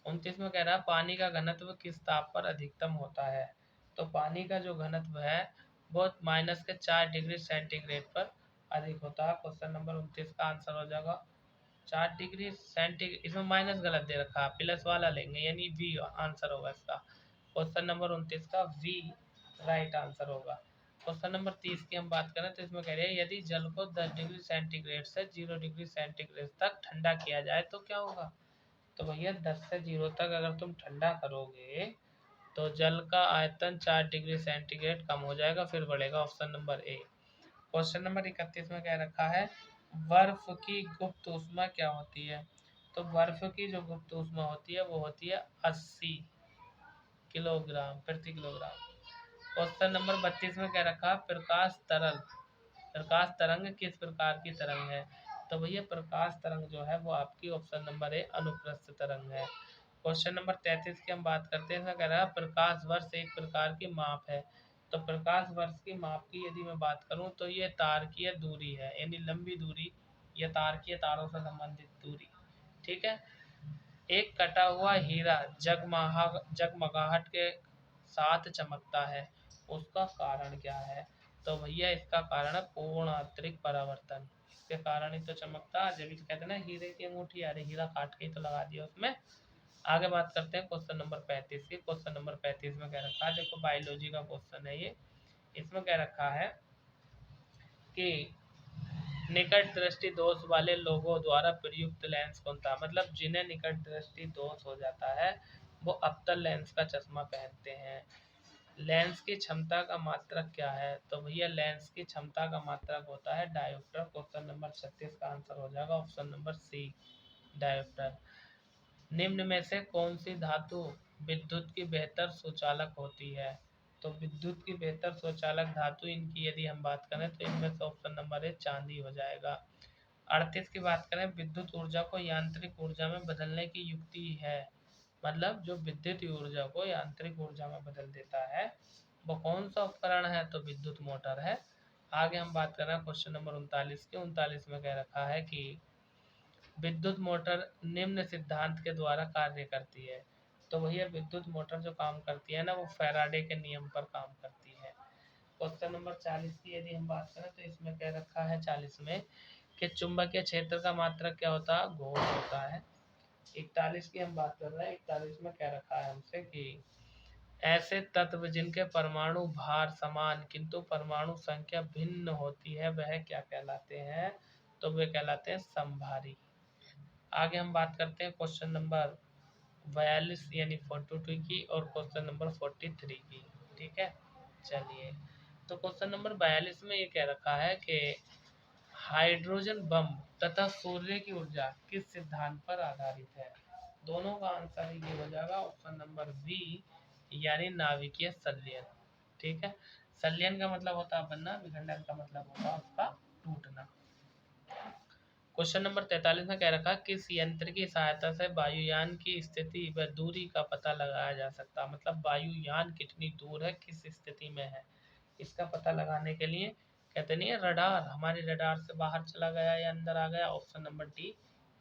29 में कह रहा है पानी का घनत्व किस ताप पर अधिकतम होता है? तो पानी का जो घनत्व है वो -4 डिग्री सेंटीग्रेड पर अधिक होता है। क्वेश्चन नंबर 29 का आंसर हो जाएगा 4 डिग्री सेंटीग्रेड। इसमें माइनस गलत दे रखा है, प्लस वाला लेंगे यानी वी आंसर होगा इसका। क्वेश्चन नंबर 29 का वी राइट आंसर होगा। क्वेश्चन नंबर 30 की हम बात करें तो इसमें कह रहे हैं यदि जल को 10 डिग्री सेंटीग्रेड से 0 डिग्री सेंटीग्रेड तक ठंडा किया जाए तो क्या होगा? तो भैया 10 से 0 तक अगर तुम ठंडा करोगे तो जल का आयतन 4 डिग्री सेंटीग्रेड कम हो जाएगा फिर बढ़ेगा। ऑप्शन नंबर ए। क्वेश्चन नंबर 31 में कह रखा है बर्फ की गुप्त ऊष्मा क्या होती है। तो बर्फ की जो गुप्त ऊष्मा होती है वो होती है 80 किलोग्राम प्रति किलोग्राम। क्वेश्चन नंबर 32 में कह रखा है प्रकाश तरंग किस प्रकार की तरंग है। तो भैया प्रकाश तरंग जो है वो आपकी ऑप्शन नंबर ए अनुप्रस्थ तरंग है। क्वेश्चन नंबर 33 की हम बात करते हैं। इसमें कह रहा है प्रकाश वर्ष एक प्रकार की माप है। तो प्रकाश वर्ष की माप की यदि मैं बात करूं तो ये तारकीय दूरी है, यानी लंबी दूरी या तारकीय तारों से संबंधित दूरी। ठीक है। एक कटा हुआ हीरा जगमगाहट के साथ चमकता है, उसका कारण क्या है। तो भैया इसका कारण है पूर्ण आंतरिक परावर्तन। इसके कारण ही तो चमकता है, जब इसे कहते हैं ना हीरे की अंगूठी, अरे हीरा काट के ही तो लगा दिया उसमें। आगे बात करते हैं क्वेश्चन नंबर 35 की। क्वेश्चन नंबर 35 में कह रखा है, देखो बायोलॉजी का क्वेश्चन है ये। इसमें कह रखा है कि निकट दृष्टि दोष वाले लोगों द्वारा प्रयुक्त लेंस कौन था। मतलब जिन्हें निकट दृष्टि दोष हो जाता है वो अवतल लेंस का चश्मा पहनते हैं। लेंस की क्षमता का मात्रक क्या है। तो भैया लेंस की क्षमता का मात्रक होता है डायोप्टर। क्वेश्चन नंबर 36 का आंसर हो जाएगा ऑप्शन नंबर सी, डायोप्टर। निम्न में से कौन सी धातु विद्युत की बेहतर सुचालक होती है। तो विद्युत की बेहतर सुचालक धातु इनकी यदि हम बात करें तो इनमें से ऑप्शन नंबर ए चांदी हो जाएगा। 38 की बात करें, विद्युत ऊर्जा को यांत्रिक ऊर्जा में बदलने की युक्ति है। मतलब जो विद्युत ऊर्जा को यांत्रिक ऊर्जा में बदल देता है वो कौन सा उपकरण है। तो विद्युत मोटर है। आगे हम बात कर रहे हैं क्वेश्चन नंबर 39 की। 39 में कह रखा है कि विद्युत मोटर निम्न सिद्धांत के द्वारा कार्य करती है। तो भैया विद्युत मोटर जो काम करती है ना वो फैराडे के नियम पर काम करती है। क्वेश्चन नंबर 40 की यदि हम बात करें तो इसमें कह रखा है 40 में कि चुंबकीय क्षेत्र का मात्रक क्या होता है, घोल होता है। 41 की हम बात कर रहे हैं। 41 में कह रखा है हमसे कि ऐसे तत्व जिनके परमाणु भार समान किंतु परमाणु संख्या भिन्न होती है वह क्या कहलाते हैं। तो वे कहलाते हैं समभारी। आगे हम बात करते हैं क्वेश्चन नंबर 42 यानी 42 की और क्वेश्चन नंबर 43 की। ठीक है, चलिए। तो क्वेश्चन नंबर 42 में ये कह रखा है कि हाइड्रोजन बम तथा सूर्य की ऊर्जा किस सिद्धांत पर आधारित है। दोनों का आंसर ये हो जाएगा ऑप्शन नंबर बी, यानी नाभिकीय संलयन। ठीक है, संलयन का मतलब होता है बनना, विखंडन का मतलब होता है उसका टूटना। क्वेश्चन नंबर 43 में कह रखा है किस यंत्र की सहायता से वायुयान की स्थिति व दूरी का पता लगाया जा सकता। मतलब वायुयान कितनी दूर है, किस स्थिति में है, इसका पता लगाने के लिए कहते नहीं है रडार, हमारे रडार से बाहर चला गया या अंदर आ गया। Option number D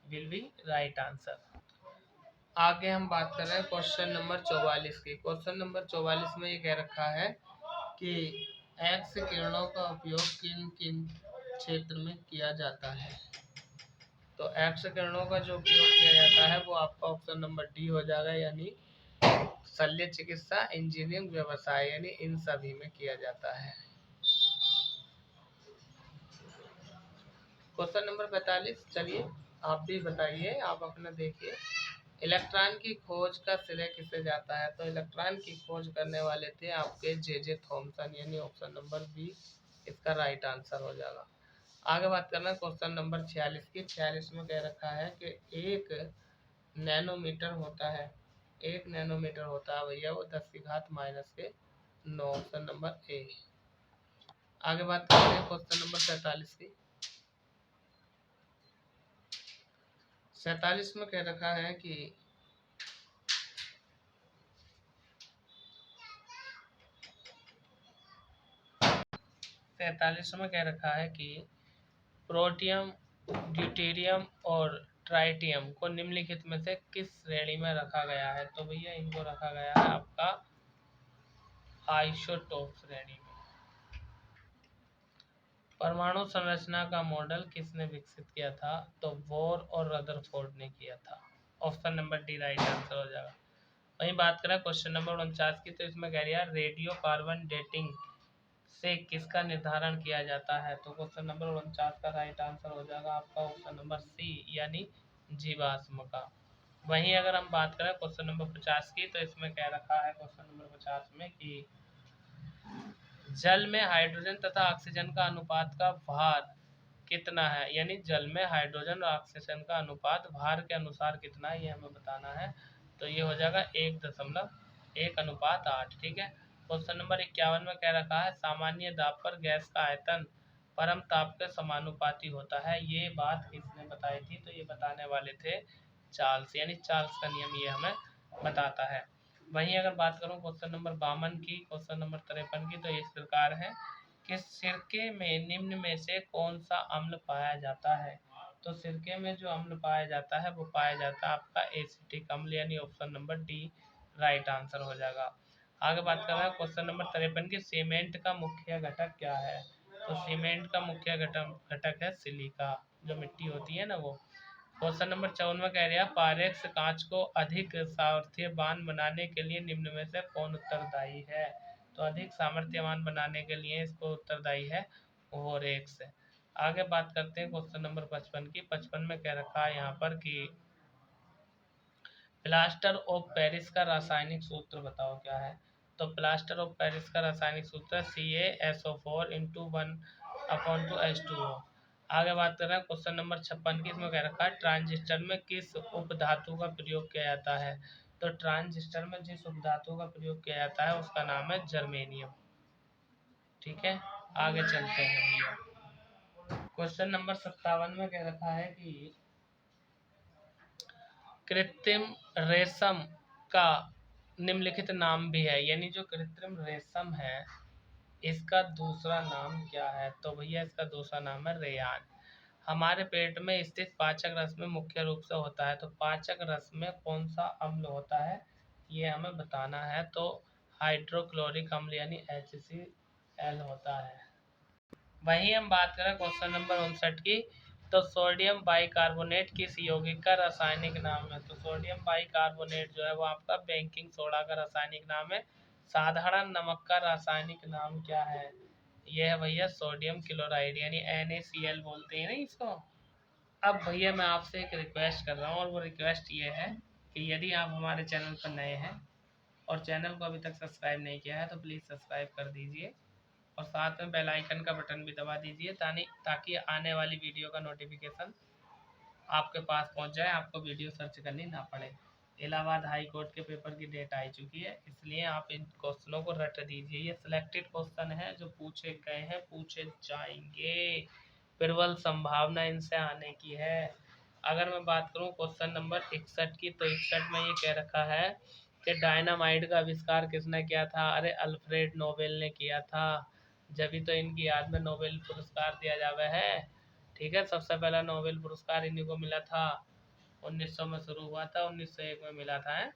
will be right answer. आगे हम बात कर रहे हैं क्वेश्चन नंबर 44 की। क्वेश्चन नंबर 44 में ये कह रखा है कि एक्स किरणों का उपयोग किन किन क्षेत्र में किया जाता है। तो एक्स किरणों का जो उपयोग किया जाता है वो आपका ऑप्शन नंबर डी हो जाएगा, यानी शल्य चिकित्सा, इंजीनियरिंग, व्यवसाय, यानी इन सभी में किया जाता है। क्वेश्चन नंबर 45, चलिए आप भी बताइए, आप अपना देखिए। इलेक्ट्रॉन की खोज का श्रेय किसे जाता है। तो इलेक्ट्रॉन की खोज करने वाले थे आपके जे थॉमसन, यानी ऑप्शन नंबर बी इसका राइट आंसर हो जाएगा। आगे बात करना क्वेश्चन नंबर 46 की। 46 में कह रखा है कि एक नैनोमीटर होता है, 1 नैनोमीटर होता है भैया वो 10 की घात माइनस के 9, ऑप्शन नंबर ए। आगे बात करते हैं क्वेश्चन नंबर 47 की। 47 में कह रखा है कि 43 में कह रखा है कि प्रोटियम, ड्यूटेरियम और ट्राइटियम को निम्नलिखित में से किस श्रेणी में रखा गया है। तो भैया इनको रखा गया है आपका आइसोटोप श्रेणी में। परमाणु संरचना का मॉडल किसने विकसित किया था। तो बोर और रदरफोर्ड ने किया था। Option number D right answer हो जाएगा। वहीं बात करें क्वेश्चन नंबर 49 की। तो इसमें कह रहा है रेडियो कार्बन डेटिंग से किसका निर्धारण किया जाता है। तो क्वेश्चन नंबर 49 का राइट आंसर हो जाएगा आपका ऑप्शन नंबर सी, यानी जीवाश्म का। वहीं अगर हम बात करें क्वेश्चन नंबर 50 की। तो इसमें कह रखा है क्वेश्चन नंबर 50 में कि जल में हाइड्रोजन तथा ऑक्सीजन का अनुपात का भार कितना है, यानी जल में हाइड्रोजन और ऑक्सीजन का अनुपात भार के अनुसार कितना है, ये हमें बताना है। तो ये हो जाएगा 1.1:8। ठीक है। क्वेश्चन नंबर 51 में कह रखा है सामान्य दाब पर गैस का आयतन परम ताप के समानुपाती होता है। ये बात किसने बताई थी, तो ये बताने वाले थे चार्ल्स, यानी चार्ल्स का नियम ये हमें बताता है। वहीं अगर बात करूं क्वेश्चन नंबर 52 की, क्वेश्चन नंबर 53 की, तो इस प्रकार है कि सिरके में निम्न में से कौन सा अम्ल पाया जाता है। तो सिरके में जो अम्ल पाया जाता है वो पाया जाता है आपका एसिटिक अम्ल, यानी option number D right answer हो जाएगा। आगे बात कर रहे हैं क्वेश्चन नंबर 53 की, सीमेंट का मुख्य घटक क्या है। तो सीमेंट का मुख्य घटक है सिलिका, जो मिट्टी होती है ना वो। क्वेश्चन नंबर 54 में कह रहा है पायरेक्स कांच को अधिक सामर्थ्यवान बनाने के लिए निम्न में से कौन उत्तरदायी है। तो अधिक सामर्थ्यवान बनाने के लिए इसको उत्तरदायी है ओरेक्स। आगे बात करते हैं क्वेश्चन नंबर 55 की। 55 में कह रखा है यहाँ पर कि प्लास्टर ऑफ पेरिस का रासायनिक सूत्र बताओ क्या है। तो प्लास्टर ऑफ पेरिस का रासायनिक सूत्र CaSO4 × 1/2H2O। आगे बात कर रहे हैं क्वेश्चन नंबर 56 की। इसमें कह रखा है ट्रांजिस्टर में किस उपधातु का प्रयोग किया जाता है। तो ट्रांजिस्टर में जिस उपधातु का प्रयोग किया जाता है उसका नाम है जर्मेनियम। ठीक है, आगे चलते हैं भैया। क्वेश्चन नंबर 57 में कह रखा है कि कृत्रिम रेशम का निम्नलिखित नाम भी है, यानी जो कृत्रिम रेशम है इसका दूसरा नाम क्या है। तो भैया इसका दूसरा नाम है रेयान। हमारे पेट में स्थित पाचक रस में मुख्य रूप से होता है। तो पाचक रस में कौन सा अम्ल होता है ये हमें बताना है। तो हाइड्रोक्लोरिक अम्ल यानी HCl होता है। वहीं हम बात करें क्वेश्चन नंबर 59 की। तो सोडियम बाइकार्बोनेट किस यौगिक का रासायनिक नाम है। तो सोडियम बाइकार्बोनेट जो है वो आपका बेकिंग सोडा का रासायनिक नाम है। साधारण नमक का रासायनिक नाम क्या है। यह है भैया सोडियम क्लोराइड, यानी NaCl बोलते हैं ना इसको। अब भैया मैं आपसे एक रिक्वेस्ट कर रहा हूँ, और वो रिक्वेस्ट ये है कि यदि आप हमारे चैनल पर नए हैं और चैनल को अभी तक सब्सक्राइब नहीं किया है तो प्लीज़ सब्सक्राइब कर दीजिए, और साथ में बेल आइकन का बटन भी दबा दीजिए ताकि आने वाली वीडियो का नोटिफिकेशन आपके पास पहुंच जाए, आपको वीडियो सर्च करनी ना पड़े। इलाहाबाद हाई कोर्ट के पेपर की डेट आ चुकी है, इसलिए आप इन क्वेश्चनों को रट दीजिए। ये सिलेक्टेड क्वेश्चन है जो पूछे गए हैं, पूछे जाएंगे, प्रबल संभावना इनसे आने की है। अगर मैं बात करूं क्वेश्चन नंबर 61 की, तो 61 में ये कह रखा है कि डायनामाइट का आविष्कार किसने किया था। अरे अल्फ्रेड नोबेल ने किया था, जब तो इनकी याद में नोबेल पुरस्कार दिया जावे है। ठीक है, सबसे पहला नोबेल पुरस्कार इन्हीं को मिला था। 1900 में शुरू हुआ था, 1901 में मिला था।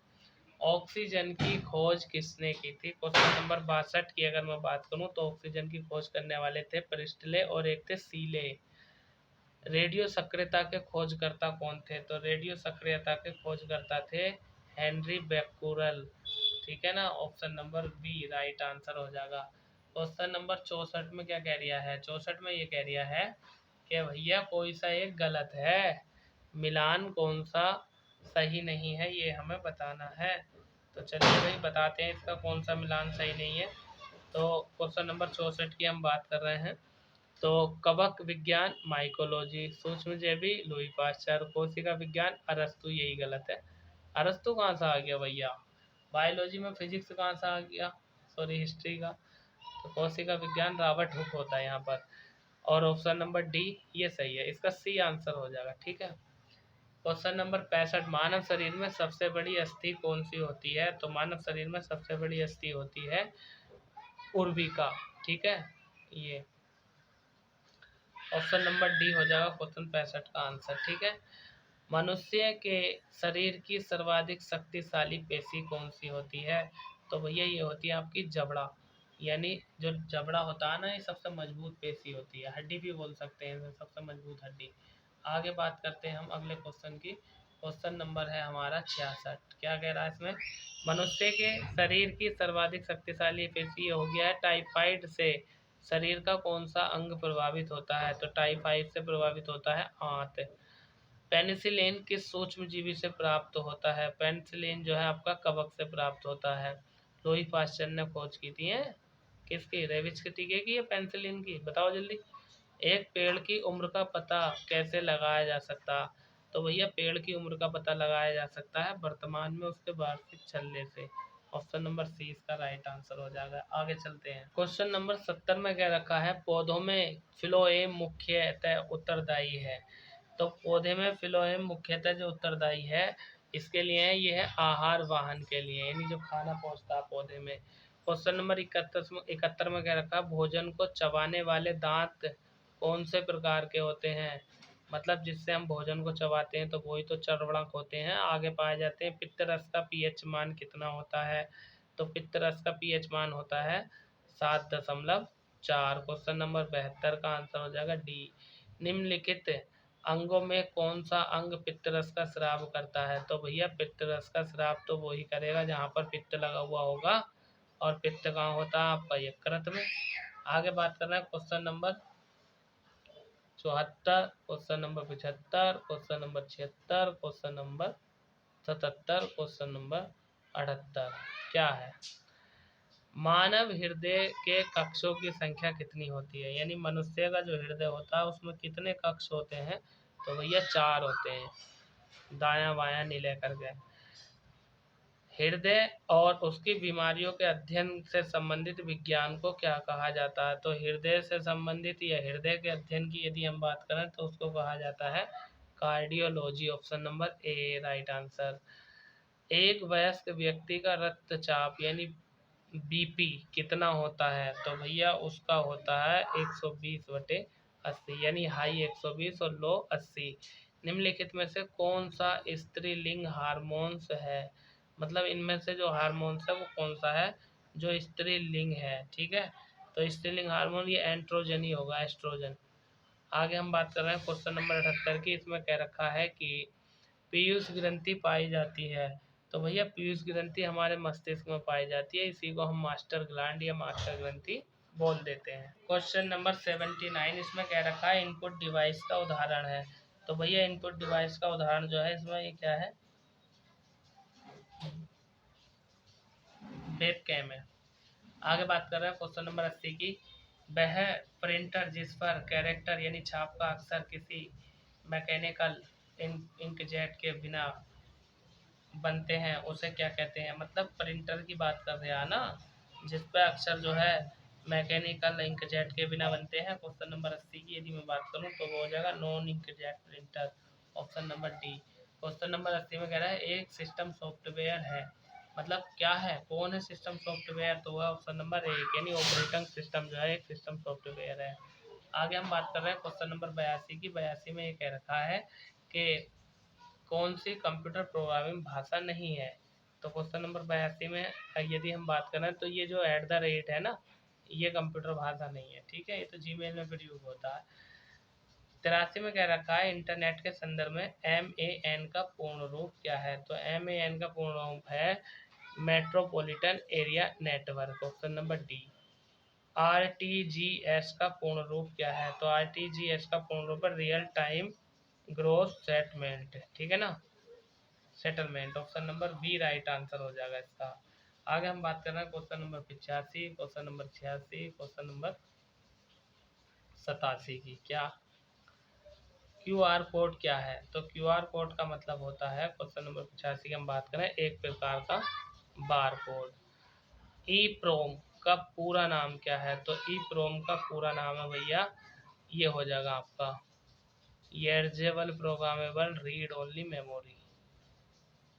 ऑक्सीजन की खोज किसने की थी। क्वेश्चन नंबर 62 की अगर मैं बात करूं तो ऑक्सीजन की खोज करने वाले थे प्रिस्टले और एक थे सीले। रेडियो सक्रियता के खोजकर्ता कौन थे। तो रेडियो सक्रियता के खोजकर्ता थे हेनरी बैक्यूरेल। ठीक है ना, option number B right answer हो जाएगा। क्वेश्चन नंबर 64 में क्या कह रिया है। 64 में ये कह रिया है कि भैया कोई सा एक गलत है, मिलान कौन सा सही नहीं है, ये हमें बताना है। तो चलिए भाई बताते हैं इसका कौन सा मिलान सही नहीं है। तो क्वेश्चन नंबर 64 की हम बात कर रहे हैं। तो कवक विज्ञान माइकोलॉजी, सूक्ष्मजीवी लुई पाश्चर, कोशिका विज्ञान अरस्तु, यही गलत है। अरस्तु कहाँ से आ गया भैया, बायोलॉजी में फिजिक्स कहाँ से आ गया, सॉरी हिस्ट्री का। तो कोशिका विज्ञान रॉबर्ट हुक होता है यहाँ पर, और ऑप्शन नंबर डी ये सही है, इसका सी आंसर हो जाएगा। ठीक है। क्वेश्चन नंबर 65, मानव शरीर में सबसे बड़ी अस्थि कौन सी होती है। तो मानव शरीर में सबसे बड़ी अस्थि होती है उर्विका। ठीक है, ये ऑप्शन नंबर डी हो जाएगा क्वेश्चन 65 का आंसर। ठीक है। मनुष्य के शरीर की सर्वाधिक शक्तिशाली पेशी कौन सी होती है। तो भैया ये होती है आपकी जबड़ा, यानी जो जबड़ा होता है ना ये सबसे मजबूत पेशी होती है, हड्डी भी बोल सकते हैं, सबसे मजबूत हड्डी। आगे बात करते हैं हम अगले क्वेश्चन की। क्वेश्चन नंबर है हमारा 66। क्या कह रहा है इसमें, मनुष्य के शरीर की सर्वाधिक शक्तिशाली पेशी हो गया है टाइफाइड से शरीर का कौन सा अंग प्रभावित होता है। तो टाइफाइड से प्रभावित होता है आंत। पेनिसिलिन किस सूक्ष्मजीवी से प्राप्त होता है। पेनिसिलिन जो है आपका कवक से प्राप्त होता है। लुई पाश्चर ने खोज की थी। किसकी, रेबिस के टीके की या पेनिसिलिन की, बताओ जल्दी। एक पेड़ की उम्र का पता कैसे लगाया जा सकता, तो भैया पेड़ की उम्र का पता लगाया जा सकता है वर्तमान में उसके वार्षिक छल्ले से। ऑप्शन नंबर सी इसका राइट आंसर हो जाएगा। आगे चलते हैं। क्वेश्चन नंबर 70 में क्या रखा है, पौधों में फिलोएम मुख्यतः उत्तरदायी है। तो पौधे में फिलोएम मुख्यतः जो उत्तरदायी है इसके लिए है, ये है आहार वाहन के लिए, यानी जो खाना पहुंचता है पौधे में। क्वेश्चन नंबर 71 में क्या रखा, भोजन को चबाने वाले दांत कौन से प्रकार के होते हैं, मतलब जिससे हम भोजन को चबाते हैं तो वही तो चर्वणक होते हैं। आगे पाए जाते हैं, पित्त रस का पीएच मान कितना होता है, तो पित्त रस का पीएच मान होता है 7.4। क्वेश्चन नंबर 72 का आंसर हो जाएगा डी। निम्नलिखित अंगों में कौन सा अंग पित्त रस का स्राव करता है, तो भैया पित्त रस का स्राव तो वही करेगा जहाँ पर पित्त लगा हुआ होगा, और पित्त कहाँ होता है आपका यकृत में। आगे बात कर रहे हैं question number 74, question number 75, question number 76, question number 77, question number 78। क्या है, मानव हृदय के कक्षों की संख्या कितनी होती है, यानी मनुष्य का जो हृदय होता है उसमें कितने कक्ष होते हैं, तो भैया 4 होते हैं, दायां बायां नीले करके। हृदय और उसकी बीमारियों के अध्ययन से संबंधित विज्ञान को क्या कहा जाता है, तो हृदय से संबंधित या हृदय के अध्ययन की यदि हम बात करें तो उसको कहा जाता है कार्डियोलॉजी। ऑप्शन नंबर ए राइट आंसर। एक वयस्क व्यक्ति का रक्तचाप यानी बीपी कितना होता है, तो भैया उसका होता है 120/80, यानी हाई 120 और लो 80। निम्नलिखित में से कौन सा स्त्रीलिंग हार्मोन्स है, मतलब इनमें से जो हार्मोन्स है वो कौन सा है जो स्त्रीलिंग है, ठीक है। तो स्त्रीलिंग हार्मोन ये एंड्रोजन ही होगा, एस्ट्रोजन। आगे हम बात कर रहे हैं क्वेश्चन नंबर 78 की। इसमें कह रखा है कि पीयूष ग्रंथि पाई जाती है, तो भैया पीयूष ग्रंथि हमारे मस्तिष्क में पाई जाती है, इसी को हम मास्टर ग्लैंड या मास्टर ग्रंथि बोल देते हैं। क्वेश्चन नंबर 79 इसमें कह रखा है इनपुट डिवाइस का उदाहरण है, तो भैया इनपुट डिवाइस का उदाहरण जो है इसमें ये क्या है, वेब कैम है। आगे बात कर रहे हैं क्वेश्चन नंबर 80 की। वह प्रिंटर जिस पर कैरेक्टर यानी छाप का अक्षर किसी मैकेनिकल इंकजेट के बिना बनते हैं उसे क्या कहते हैं, मतलब प्रिंटर की बात कर रहे हैं ना, जिस पर अक्षर जो है मैकेनिकल इंकजेट के बिना बनते हैं। क्वेश्चन नंबर 80 की यदि मैं बात करूं तो वो हो जाएगा non inkjet printer. Option number D. Question number 80 में कह रहा है एक सिस्टम सॉफ्टवेयर है, मतलब क्या है, कौन है सिस्टम सॉफ्टवेयर, तो वह ऑप्शन नंबर एक यानी ऑपरेटिंग सिस्टम जो है एक सिस्टम सॉफ्टवेयर है। आगे हम बात कर रहे हैं क्वेश्चन नंबर 82 की। 82 में ये कह रखा है कि कौन सी कंप्यूटर प्रोग्रामिंग भाषा नहीं है, तो क्वेश्चन नंबर 82 में यदि हम बात करें तो ये जो @ है ना, ये कंप्यूटर भाषा नहीं है, ठीक है, ये तो जीमेल में प्रयोग होता है। 83 में कह रखा है इंटरनेट के संदर्भ में MAN का पूर्ण रूप क्या है, तो MAN का पूर्ण रूप है metropolitan area network. Option number D. RTGS का पूर्ण रूप क्या है, तो RTGS का पूर्ण रूप है रियल टाइम ग्रोस सेटलमेंट, ठीक है ना, settlement. Option number B right answer हो जाएगा इसका। आगे हम बात कर रहे हैं question number 85, question number 86, question number 87 की। क्या QR कोड क्या है, तो QR कोड का मतलब होता है, क्वेश्चन नंबर 85 की हम बात करें, एक प्रकार का बार कोड। ई प्रोम का पूरा नाम क्या है, तो ई प्रोम का पूरा नाम है भैया ये हो जाएगा आपका usable programmable read only memory.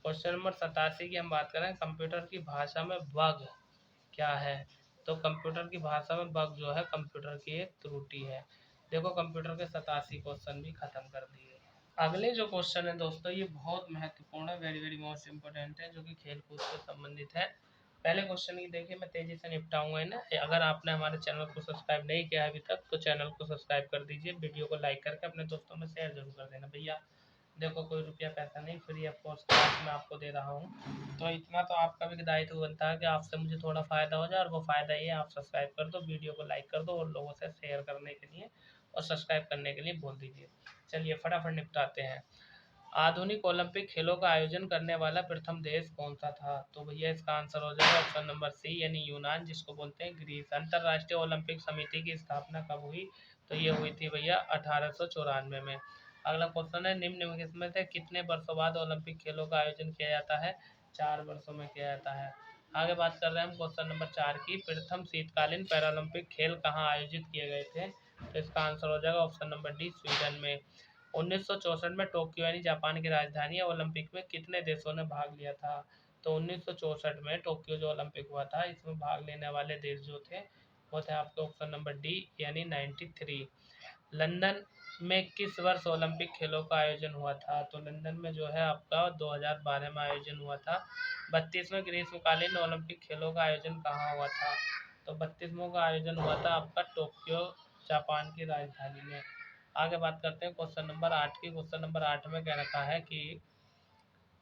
Question number 87 की हम बात करें कंप्यूटर की भाषा में बग क्या है, तो कंप्यूटर की भाषा में बग जो है कंप्यूटर की एक त्रुटि है। देखो कंप्यूटर के 87 क्वेश्चन भी खत्म कर दिए। अगले जो क्वेश्चन है दोस्तों ये बहुत महत्वपूर्ण है, वेरी वेरी मोस्ट इम्पोर्टेंट है, जो कि खेल कूद से संबंधित है। पहले क्वेश्चन की देखिए मैं तेजी से निपटाऊंगा ना। अगर आपने हमारे चैनल को सब्सक्राइब नहीं किया है अभी तक तो चैनल को सब्सक्राइब कर दीजिए, वीडियो को लाइक करके अपने दोस्तों में शेयर जरूर कर देना भैया। देखो कोई रुपया पैसा नहीं, फ्री ऑफ कॉस्ट क्लास मैं आपको दे रहा हूँ, तो इतना तो आपका भी दायित्व बनता है कि आपसे मुझे थोड़ा फ़ायदा हो जाए, और वो फ़ायदा ये आप सब्सक्राइब कर दो, वीडियो को लाइक कर दो और लोगों से शेयर करने के लिए और सब्सक्राइब करने के लिए बोल दीजिए। चलिए फटाफट निपटाते हैं। आधुनिक ओलंपिक खेलों का आयोजन करने वाला प्रथम देश कौन सा था? तो भैया इसका आंसर हो जाएगा ऑप्शन नंबर सी यानी यूनान, जिसको बोलते हैं ग्रीस। अंतर्राष्ट्रीय ओलंपिक समिति की स्थापना कब हुई? तो ये हुई थी भैया 1894 में। अगला क्वेश्चन है, निम्न में से कितने वर्षों बाद ओलंपिक खेलों का आयोजन किया जाता है? 4 वर्षों में किया जाता है। आगे बात कर रहे हैं हम क्वेश्चन नंबर 4 की। प्रथम शीतकालीन पैरालंपिक खेल कहाँ आयोजित किए गए थे? तो इसका आंसर हो जाएगा ऑप्शन नंबर डी स्वीडन में। 1964 में टोक्यो यानी जापान की राजधानी है, ओलंपिक में कितने देशों ने भाग लिया था? तो 1964 में टोक्यो जो ओलंपिक हुआ था, इसमें भाग लेने वाले देश जो थे वो थे आपके ऑप्शन नंबर डी यानी 93। लंदन में किस वर्ष ओलंपिक खेलों का आयोजन हुआ था? तो लंदन में जो है आपका 2012 में आयोजन हुआ था। 32वें ग्रीष्मकालीन ओलंपिक खेलों का आयोजन कहाँ हुआ था? तो 32वां का आयोजन हुआ था आपका टोक्यो जापान की राजधानी में। आगे बात करते हैं क्वेश्चन नंबर 8 की। क्वेश्चन नंबर 8 में कह रखा है कि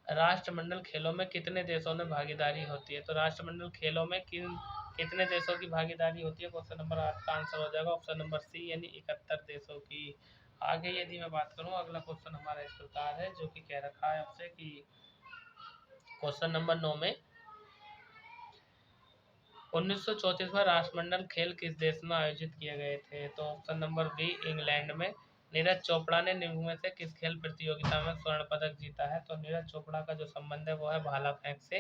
राष्ट्रमंडल खेलों में कितने देशों में भागीदारी होती है? तो राष्ट्रमंडल खेलों में कितने देशों की भागीदारी होती है? क्वेश्चन नंबर 8 का आंसर हो जाएगा ऑप्शन नंबर सी यानी 71 देशों की। आगे यदि मैं बात करूं, अगला क्वेश्चन हमारा इस प्रकार है जो कि कह रखा है आपसे कि क्वेश्चन नंबर 9 में 1934 में राष्ट्रमंडल खेल किस देश में आयोजित किए गए थे? तो ऑप्शन नंबर बी इंग्लैंड में। नीरज चोपड़ा ने निम्न में से किस खेल प्रतियोगिता में स्वर्ण पदक जीता है? तो नीरज चोपड़ा का जो संबंध है वो है भाला फेंक से।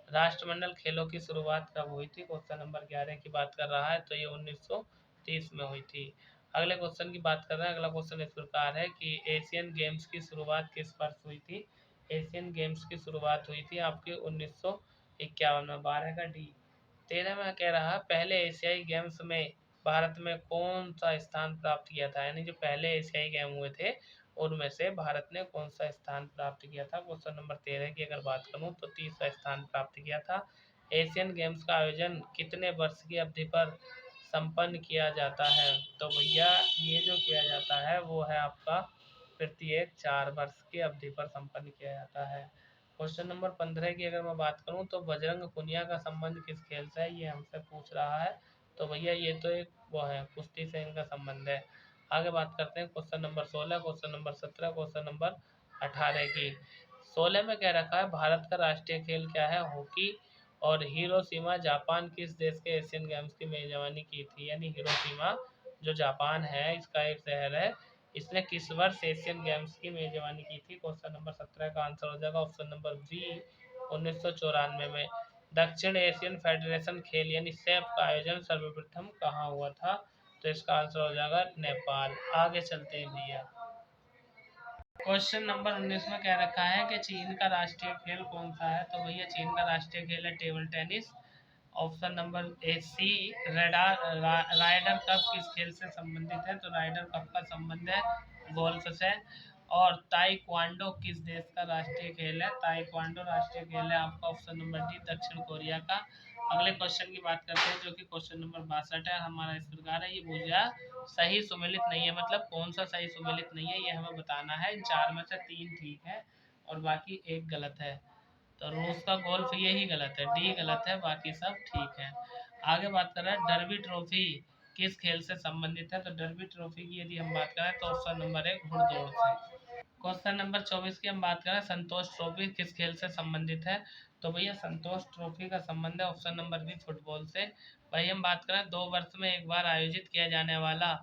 राष्ट्रमंडल खेलों की शुरुआत कब हुई थी? क्वेश्चन नंबर 11 की बात कर रहा है, तो ये 1930 में हुई थी। अगले क्वेश्चन की बात कर रहे हैं। अगला क्वेश्चन इस प्रकार है कि एशियन गेम्स की शुरुआत किस वर्ष हुई थी? एशियन गेम्स की शुरुआत हुई थी आपकी 1951 में। 12 का डी। 13 में कह रहा पहले एशियाई गेम्स में भारत में कौन सा स्थान प्राप्त किया था? यानी जो पहले एशियाई गेम हुए थे उनमें से भारत ने कौन सा स्थान प्राप्त किया था? क्वेश्चन नंबर 13 की अगर बात करूं तो 30वां स्थान प्राप्त किया था। एशियन गेम्स का आयोजन कितने वर्ष की अवधि पर संपन्न किया जाता है? तो भैया ये जो किया जाता है वो है आपका प्रत्येक 4 वर्ष की अवधि पर संपन्न किया जाता है। क्वेश्चन नंबर 15 की अगर मैं बात करूं तो बजरंग पुनिया का संबंध किस खेल से है? ये हमसे पूछ रहा है। तो भैया ये तो एक वो है, कुश्ती से इनका संबंध है। आगे बात करते हैं question number 16, question number 17, question number 18 की। 16 में कह रखा है भारत का राष्ट्रीय खेल क्या है? हॉकी। और हिरोशिमा जापान किस देश के एशियन गेम्स की मेजबानी की थी? यानी हिरोशिमा जो जापान है इसका एक शहर है, इसने किस वर्ष एशियन गेम्स की मेजबानी की थी? क्वेश्चन नंबर 17 का आंसर हो जाएगा ऑप्शन नंबर बी 1994 में। दक्षिण एशियन फेडरेशन खेल यानी सैफ का आयोजन सर्वप्रथम कहाँ हुआ था? तो इसका आंसर हो जाएगा नेपाल। आगे चलते हैं भैया। क्वेश्चन नंबर 19 में कह रखा है कि चीन का राष्ट्रीय खेल कौन सा है? तो भैया चीन का राष्ट्रीय खेल है table tennis. Option number A सी राइडर कप किस खेल से संबंधित है? तो राइडर कप का संबंध है गोल्फ से। और ताइक्वांडो किस देश का राष्ट्रीय खेल है? ताइक्वांडो राष्ट्रीय खेल है आपका ऑप्शन नंबर डी दक्षिण कोरिया का। अगले क्वेश्चन की बात करते हैं जो कि क्वेश्चन नंबर 62 है। हमारा इस प्रकार है, ये भुजा सही सुमेलित नहीं है, मतलब कौन सा सही सुमेलित नहीं है ये हमें बताना है। इन 4 में से 3 ठीक है और बाकी एक गलत है। तो रूस का गोल्फ यही गलत है, डी गलत है, बाकी सब ठीक है। आगे बात कर रहे हैं डर्बी ट्रॉफी किस खेल से संबंधित है? तो डर्बी ट्रॉफी की यदि हम बात करें तो ऑप्शन नंबर 1 घुड़दौड़ से। क्वेश्चन नंबर 24 की हम बात करें संतोष ट्रॉफी किस खेल से संबंधित है? तो भैया संतोष ट्रॉफी का संबंध है ऑप्शन नंबर बी फुटबॉल से। भाई हम बात करें 2 वर्ष में एक बार आयोजित किया जाने वाला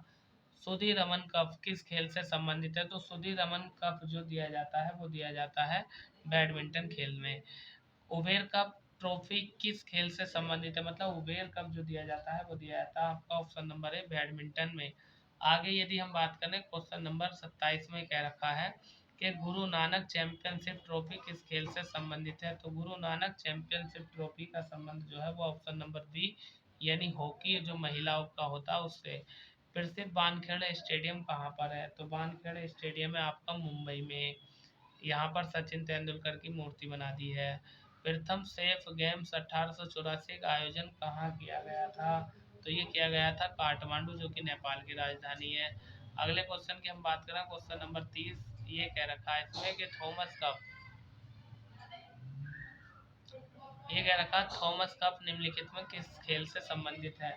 सुधीर रमन कप किस खेल से संबंधित है? तो सुधीर रमन कप जो दिया जाता है वो दिया जाता है बैडमिंटन खेल में। उबेर कप ट्रॉफी किस खेल से संबंधित है? मतलब उबेर कप जो दिया जाता है वो दिया जाता है आपका ऑप्शन नंबर है बैडमिंटन में। आगे यदि हम बात करें क्वेश्चन नंबर 27 में कह रखा है कि गुरु नानक चैंपियनशिप ट्रॉफी किस खेल से संबंधित है? तो गुरु नानक चैंपियनशिप ट्रॉफी का संबंध जो है वो ऑप्शन नंबर बी यानी हॉकी जो महिलाओं का होता है उससे। प्रसिद्ध वानखेड़े स्टेडियम कहाँ पर है? तो वानखेड़े स्टेडियम है आपका मुंबई में। यहाँ पर सचिन तेंदुलकर की मूर्ति बना दी है। प्रथम सेफ गेम्स 1884 का आयोजन कहाँ किया गया था? तो ये किया गया था काठमांडू जो कि नेपाल की राजधानी है। अगले क्वेश्चन की हम बात करें क्वेश्चन नंबर 30, ये कह रखा है इसमें कि थॉमस कप, ये कह रखा है थॉमस कप निम्नलिखित में किस खेल से संबंधित है?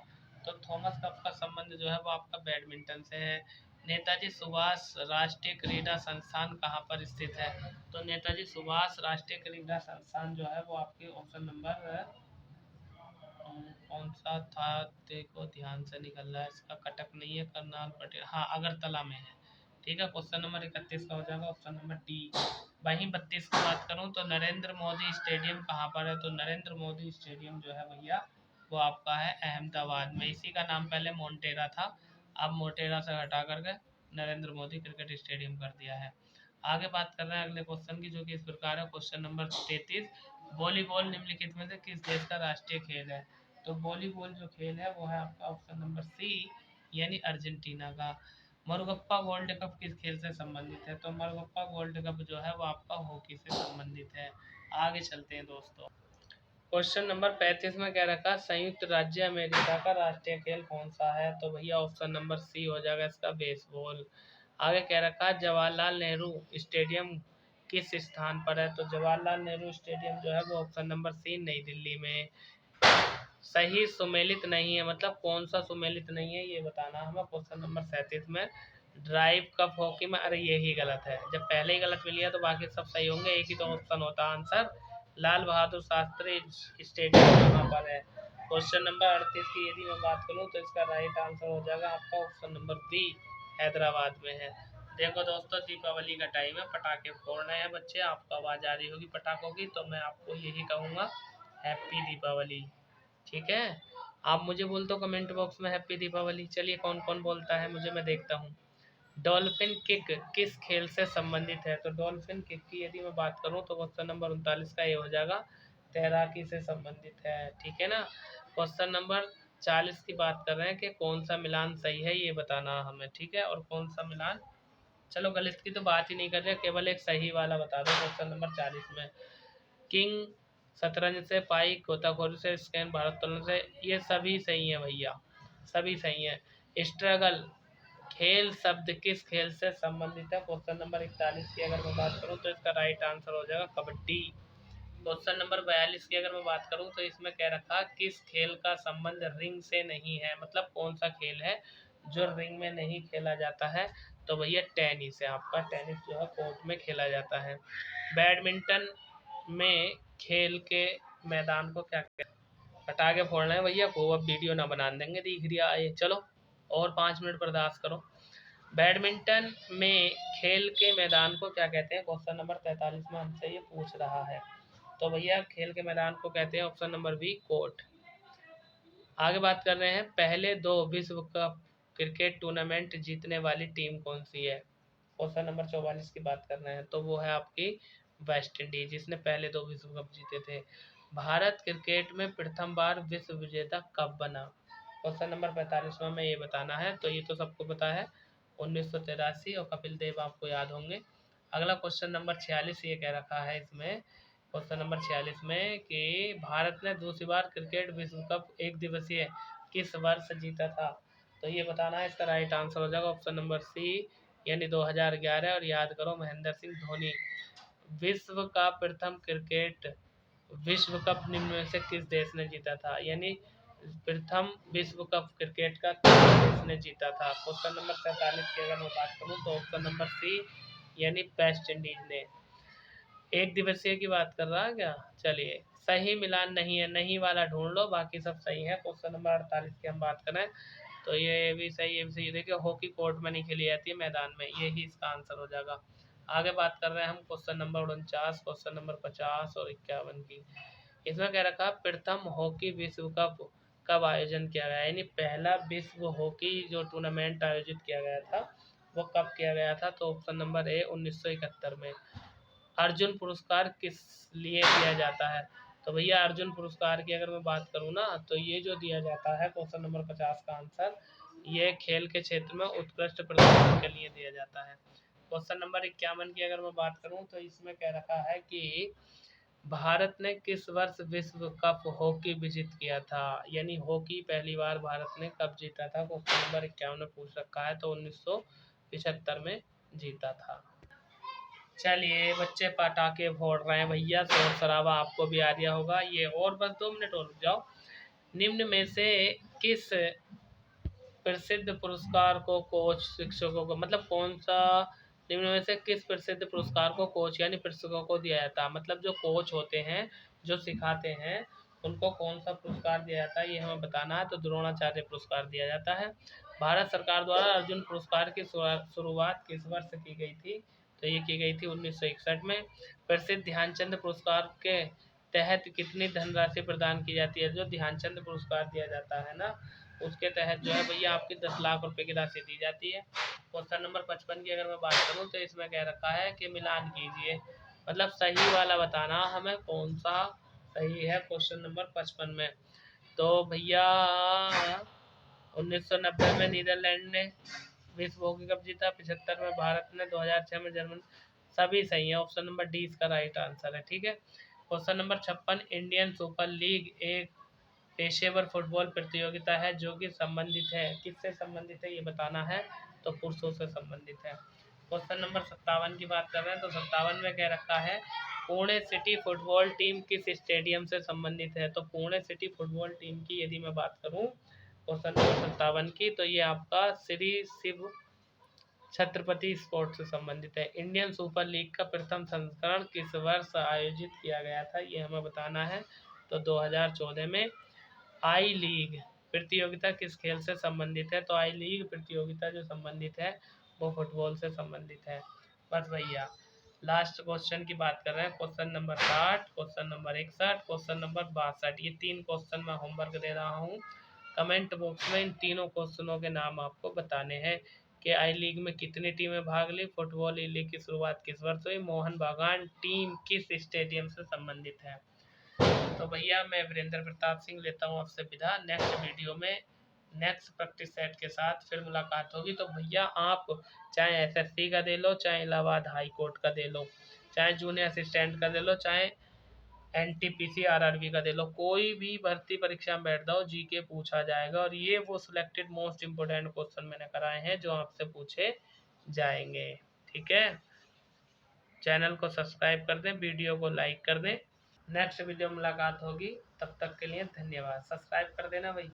तो थॉमस कप का संबंध जो है वो आपका बैडमिंटन से है। नेताजी सुभाष राष्ट्रीय क्रीड़ा संस्थान कहाँ पर स्थित है? तो नेताजी सुभाष राष्ट्रीय क्रीड़ा संस्थान जो है वो आपके ऑप्शन नंबर कौन सा था, देखो ध्यान से निकल रहा है, इसका कटक नहीं है, करनाल पटेल, हाँ अगरतला में है। ठीक है, क्वेश्चन नंबर 31 का हो जाएगा ऑप्शन नंबर डी। वहीं 32 की बात करूं तो नरेंद्र मोदी स्टेडियम कहाँ पर है? तो नरेंद्र मोदी स्टेडियम जो है भैया वो आपका है अहमदाबाद में। इसी का नाम पहले मोन्टेरा था, अब मोटेरा से हटा करके नरेंद्र मोदी क्रिकेट स्टेडियम कर दिया है। आगे बात कर रहे हैं अगले क्वेश्चन की, जो कि इस प्रकार है। क्वेश्चन नंबर 33, वॉलीबॉल निम्नलिखित में से किस देश का राष्ट्रीय खेल है? तो वॉलीबॉल जो खेल है वो है आपका ऑप्शन नंबर सी, यानी अर्जेंटीना का। मरगप्पा गोल्ड कप किस खेल से संबंधित है? तो मरगप्पा गोल्ड कप जो है वो आपका हॉकी से संबंधित है। आगे चलते हैं दोस्तों। क्वेश्चन नंबर 35 में क्या रखा, संयुक्त राज्य अमेरिका का राष्ट्रीय खेल कौन सा है? तो भैया ऑप्शन नंबर सी हो जाएगा इसका, बेसबॉल। आगे क्या रखा, जवाहरलाल नेहरू स्टेडियम किस स्थान पर है? तो जवाहरलाल नेहरू स्टेडियम जो है वो ऑप्शन नंबर सी, नई दिल्ली में। सही सुमेलित नहीं है, मतलब कौन सा सुमेलित नहीं है ये बताना हमें। क्वेश्चन नंबर 37 में ड्राइव कप हॉकी में, अरे यही गलत है, जब पहले ही गलत मिल गया तो बाकी सब सही होंगे, एक ही तो ऑप्शन होता आंसर। लाल बहादुर शास्त्री स्टेडियम कहाँ पर है? क्वेश्चन नंबर 38 की यदि मैं बात करूँ तो इसका राइट आंसर हो जाएगा आपका ऑप्शन नंबर बी, हैदराबाद में है। देखो दोस्तों, दीपावली का टाइम है, पटाखे फोड़ रहे हैं बच्चे, आपको आवाज़ आ रही होगी पटाखों की, तो मैं आपको यही कहूँगा हैप्पी दीपावली। ठीक है, आप मुझे बोल दो कमेंट बॉक्स में हैप्पी दीपावली। चलिए कौन कौन बोलता है मुझे, मैं देखता हूँ। डॉल्फिन किक किस खेल से संबंधित है? तो डॉल्फिन किक की यदि मैं बात करूँ तो क्वेश्चन नंबर 39 का ये हो जाएगा, तैराकी से संबंधित है। ठीक है ना। क्वेश्चन नंबर 40 की बात कर रहे हैं कि कौन सा मिलान सही है ये बताना हमें। ठीक है, और कौन सा मिलान, चलो गलत की तो बात ही नहीं कर रहे, केवल एक सही वाला बता दो। क्वेश्चन नंबर 40 में किंग, शतरंज से, पाई, गोताखोरी से, स्कैन, भारोत्तोलन से, ये सभी सही है भैया, सभी सही है। स्ट्रगल खेल शब्द किस खेल से संबंधित है? क्वेश्चन नंबर 41 की अगर मैं बात करूं तो इसका राइट आंसर हो जाएगा कबड्डी। क्वेश्चन नंबर 42 की अगर मैं बात करूं तो इसमें कह रखा किस खेल का संबंध रिंग से नहीं है, मतलब कौन सा खेल है जो रिंग में नहीं खेला जाता है? तो भैया टेनिस है आपका, टेनिस जो है कोर्ट में खेला जाता है। बैडमिंटन में खेल के मैदान को क्या कहते हैं? हटा के फोड़ना है भैया को, अब वीडियो ना बना देंगे, दिख रहा है। चलो और 5 मिनट बर्दाश्त करो। बैडमिंटन में खेल के मैदान को क्या कहते हैं? क्वेश्चन नंबर 43 में हमसे ये पूछ रहा है। तो भैया खेल के मैदान को कहते हैं ऑप्शन नंबर बी, कोर्ट। आगे बात कर रहे हैं, पहले 2 विश्व कप क्रिकेट टूर्नामेंट जीतने वाली टीम कौन सी है? क्वेश्चन नंबर 44 की बात कर रहे हैं, तो वो है आपकी वेस्ट इंडीज, जिसने पहले 2 विश्व कप जीते थे। भारत क्रिकेट में प्रथम बार विश्व विजेता कब बना? क्वेश्चन नंबर 45 में हमें ये बताना है, तो ये तो सबको पता है 1983, और कपिल देव आपको याद होंगे। अगला क्वेश्चन नंबर 46 ये कह रखा है इसमें, क्वेश्चन नंबर 46 में कि भारत ने दूसरी बार क्रिकेट विश्व कप एक दिवसीय किस वर्ष जीता था? तो ये बताना है, इसका राइट आंसर हो जाएगा ऑप्शन नंबर सी, यानी 2011। और याद करो, महेंद्र सिंह धोनी। विश्व का प्रथम क्रिकेट विश्व कप निम्न में से किस देश ने जीता था? यानी प्रथम विश्व कप क्रिकेट का किस देश ने जीता था? क्वेश्चन नंबर 47 की अगर मैं बात करूँ तो ऑप्शन नंबर सी, यानी वेस्ट इंडीज ने। एक दिवसीय की बात कर रहा है क्या? चलिए, सही मिलान नहीं है, नहीं वाला ढूंढ लो, बाकी सब सही है। क्वेश्चन नंबर 48 की हम बात करें तो ये भी सही, ये भी सही। देखिए हॉकी कोर्ट में नहीं खेली जाती है, मैदान में, यही इसका आंसर हो जाएगा। आगे बात कर रहे हैं हम क्वेश्चन नंबर 49, क्वेश्चन नंबर 50 और 51 की। इसमें क्या रखा, प्रथम हॉकी विश्व कप कब आयोजन किया गया? यानी पहला विश्व हॉकी जो टूर्नामेंट आयोजित किया गया था वो कब किया गया था? तो ऑप्शन नंबर ए, 1971 में। अर्जुन पुरस्कार किस लिए दिया जाता है? तो भैया अर्जुन पुरस्कार की अगर मैं बात करूँ ना, तो ये जो दिया जाता है, क्वेश्चन नंबर 50 का आंसर, ये खेल के क्षेत्र में उत्कृष्ट प्रदर्शन के लिए दिया जाता है। क्वेश्चन नंबर 51 की अगर मैं बात करूँ तो इसमें कह रखा है कि भारत ने किस वर्ष विश्व कप हॉकी विजित किया था? यानी हॉकी पहली बार भारत ने कब जीता था? क्वेश्चन नंबर 51 में पूछ रखा है, तो 1975 में जीता था। चलिए बच्चे पटाखे फोड़ रहे हैं भैया, शोर शराबा आपको भी आ रहा होगा, ये और बस 2 मिनट और रुक जाओ। निम्न में से किस प्रसिद्ध पुरस्कार को कोच शिक्षकों को, मतलब कौन सा निम्न में से किस प्रसिद्ध पुरस्कार को कोच यानी प्रशिक्षकों को दिया जाता है, मतलब जो कोच होते हैं जो सिखाते हैं उनको कौन सा पुरस्कार दिया जाता है ये हमें बताना है। तो द्रोणाचार्य पुरस्कार दिया जाता है। भारत सरकार द्वारा अर्जुन पुरस्कार की शुरुआत किस वर्ष की गई थी, तो ये की गई थी 1961 में। प्रसिद्ध ध्यानचंद पुरस्कार के तहत कितनी धनराशि प्रदान की जाती है, जो ध्यानचंद पुरस्कार दिया जाता है ना उसके तहत जो है भैया आपकी 10 लाख रुपए की राशि दी जाती है। क्वेश्चन नंबर 55 की अगर मैं बात करूं तो इसमें कह रखा है कि मिलान कीजिए, मतलब सही वाला बताना हमें कौन सा सही है क्वेश्चन नंबर 55 में। तो भैया 1990 में नीदरलैंड ने विश्व हॉकी कप जीता, 75 में भारत ने, 2006 में जर्मनी, सभी सही है। ऑप्शन नंबर डी इसका राइट आंसर है। ठीक है, question number 56, Indian super league एक पेशेवर फुटबॉल प्रतियोगिता है जो कि संबंधित है, किससे संबंधित है ये बताना है, तो पुरुषों से संबंधित है। क्वेश्चन नंबर 57 की बात कर रहे हैं, तो 57 में कह रखा है पुणे सिटी फुटबॉल टीम किस स्टेडियम से संबंधित है। तो पुणे सिटी फुटबॉल टीम की यदि मैं बात करूं क्वेश्चन नंबर 57 की, तो ये आपका श्री शिव छत्रपति स्पोर्ट्स से संबंधित है। इंडियन सुपर लीग का प्रथम संस्करण किस वर्ष आयोजित किया गया था ये हमें बताना है, तो 2014 में। आई लीग प्रतियोगिता किस खेल से संबंधित है, तो आई लीग प्रतियोगिता जो संबंधित है वो फुटबॉल से संबंधित है। बस भैया लास्ट क्वेश्चन की बात कर रहे हैं, question number 60, question number 61, question number 62, ये 3 क्वेश्चन मैं होमवर्क दे रहा हूँ। कमेंट बॉक्स में इन तीनों क्वेश्चनों के नाम आपको बताने हैं कि आई लीग में कितनी टीमें भाग ली, फुटबॉल लीग की शुरुआत किस वर्ष हुई, मोहन बागान टीम किस स्टेडियम से संबंधित है। तो भैया मैं वीरेंद्र प्रताप सिंह लेता हूँ आपसे विदा। नेक्स्ट वीडियो में नेक्स्ट प्रैक्टिस सेट के साथ फिर मुलाकात होगी। तो भैया आप चाहे एसएससी का दे लो, चाहे इलाहाबाद हाई कोर्ट का दे लो, चाहे जूनियर असिस्टेंट का दे लो, चाहे एनटीपीसी आरआरबी का दे लो, कोई भी भर्ती परीक्षा में बैठ जाओ जीके पूछा जाएगा। और ये वो सिलेक्टेड मोस्ट इंपोर्टेंट क्वेश्चन मैंने कराए हैं जो आपसे पूछे जाएंगे। ठीक है, चैनल को सब्सक्राइब कर दें, वीडियो को लाइक कर दें। नेक्स्ट वीडियो में मुलाकात होगी, तब तक के लिए धन्यवाद। सब्सक्राइब कर देना भाई।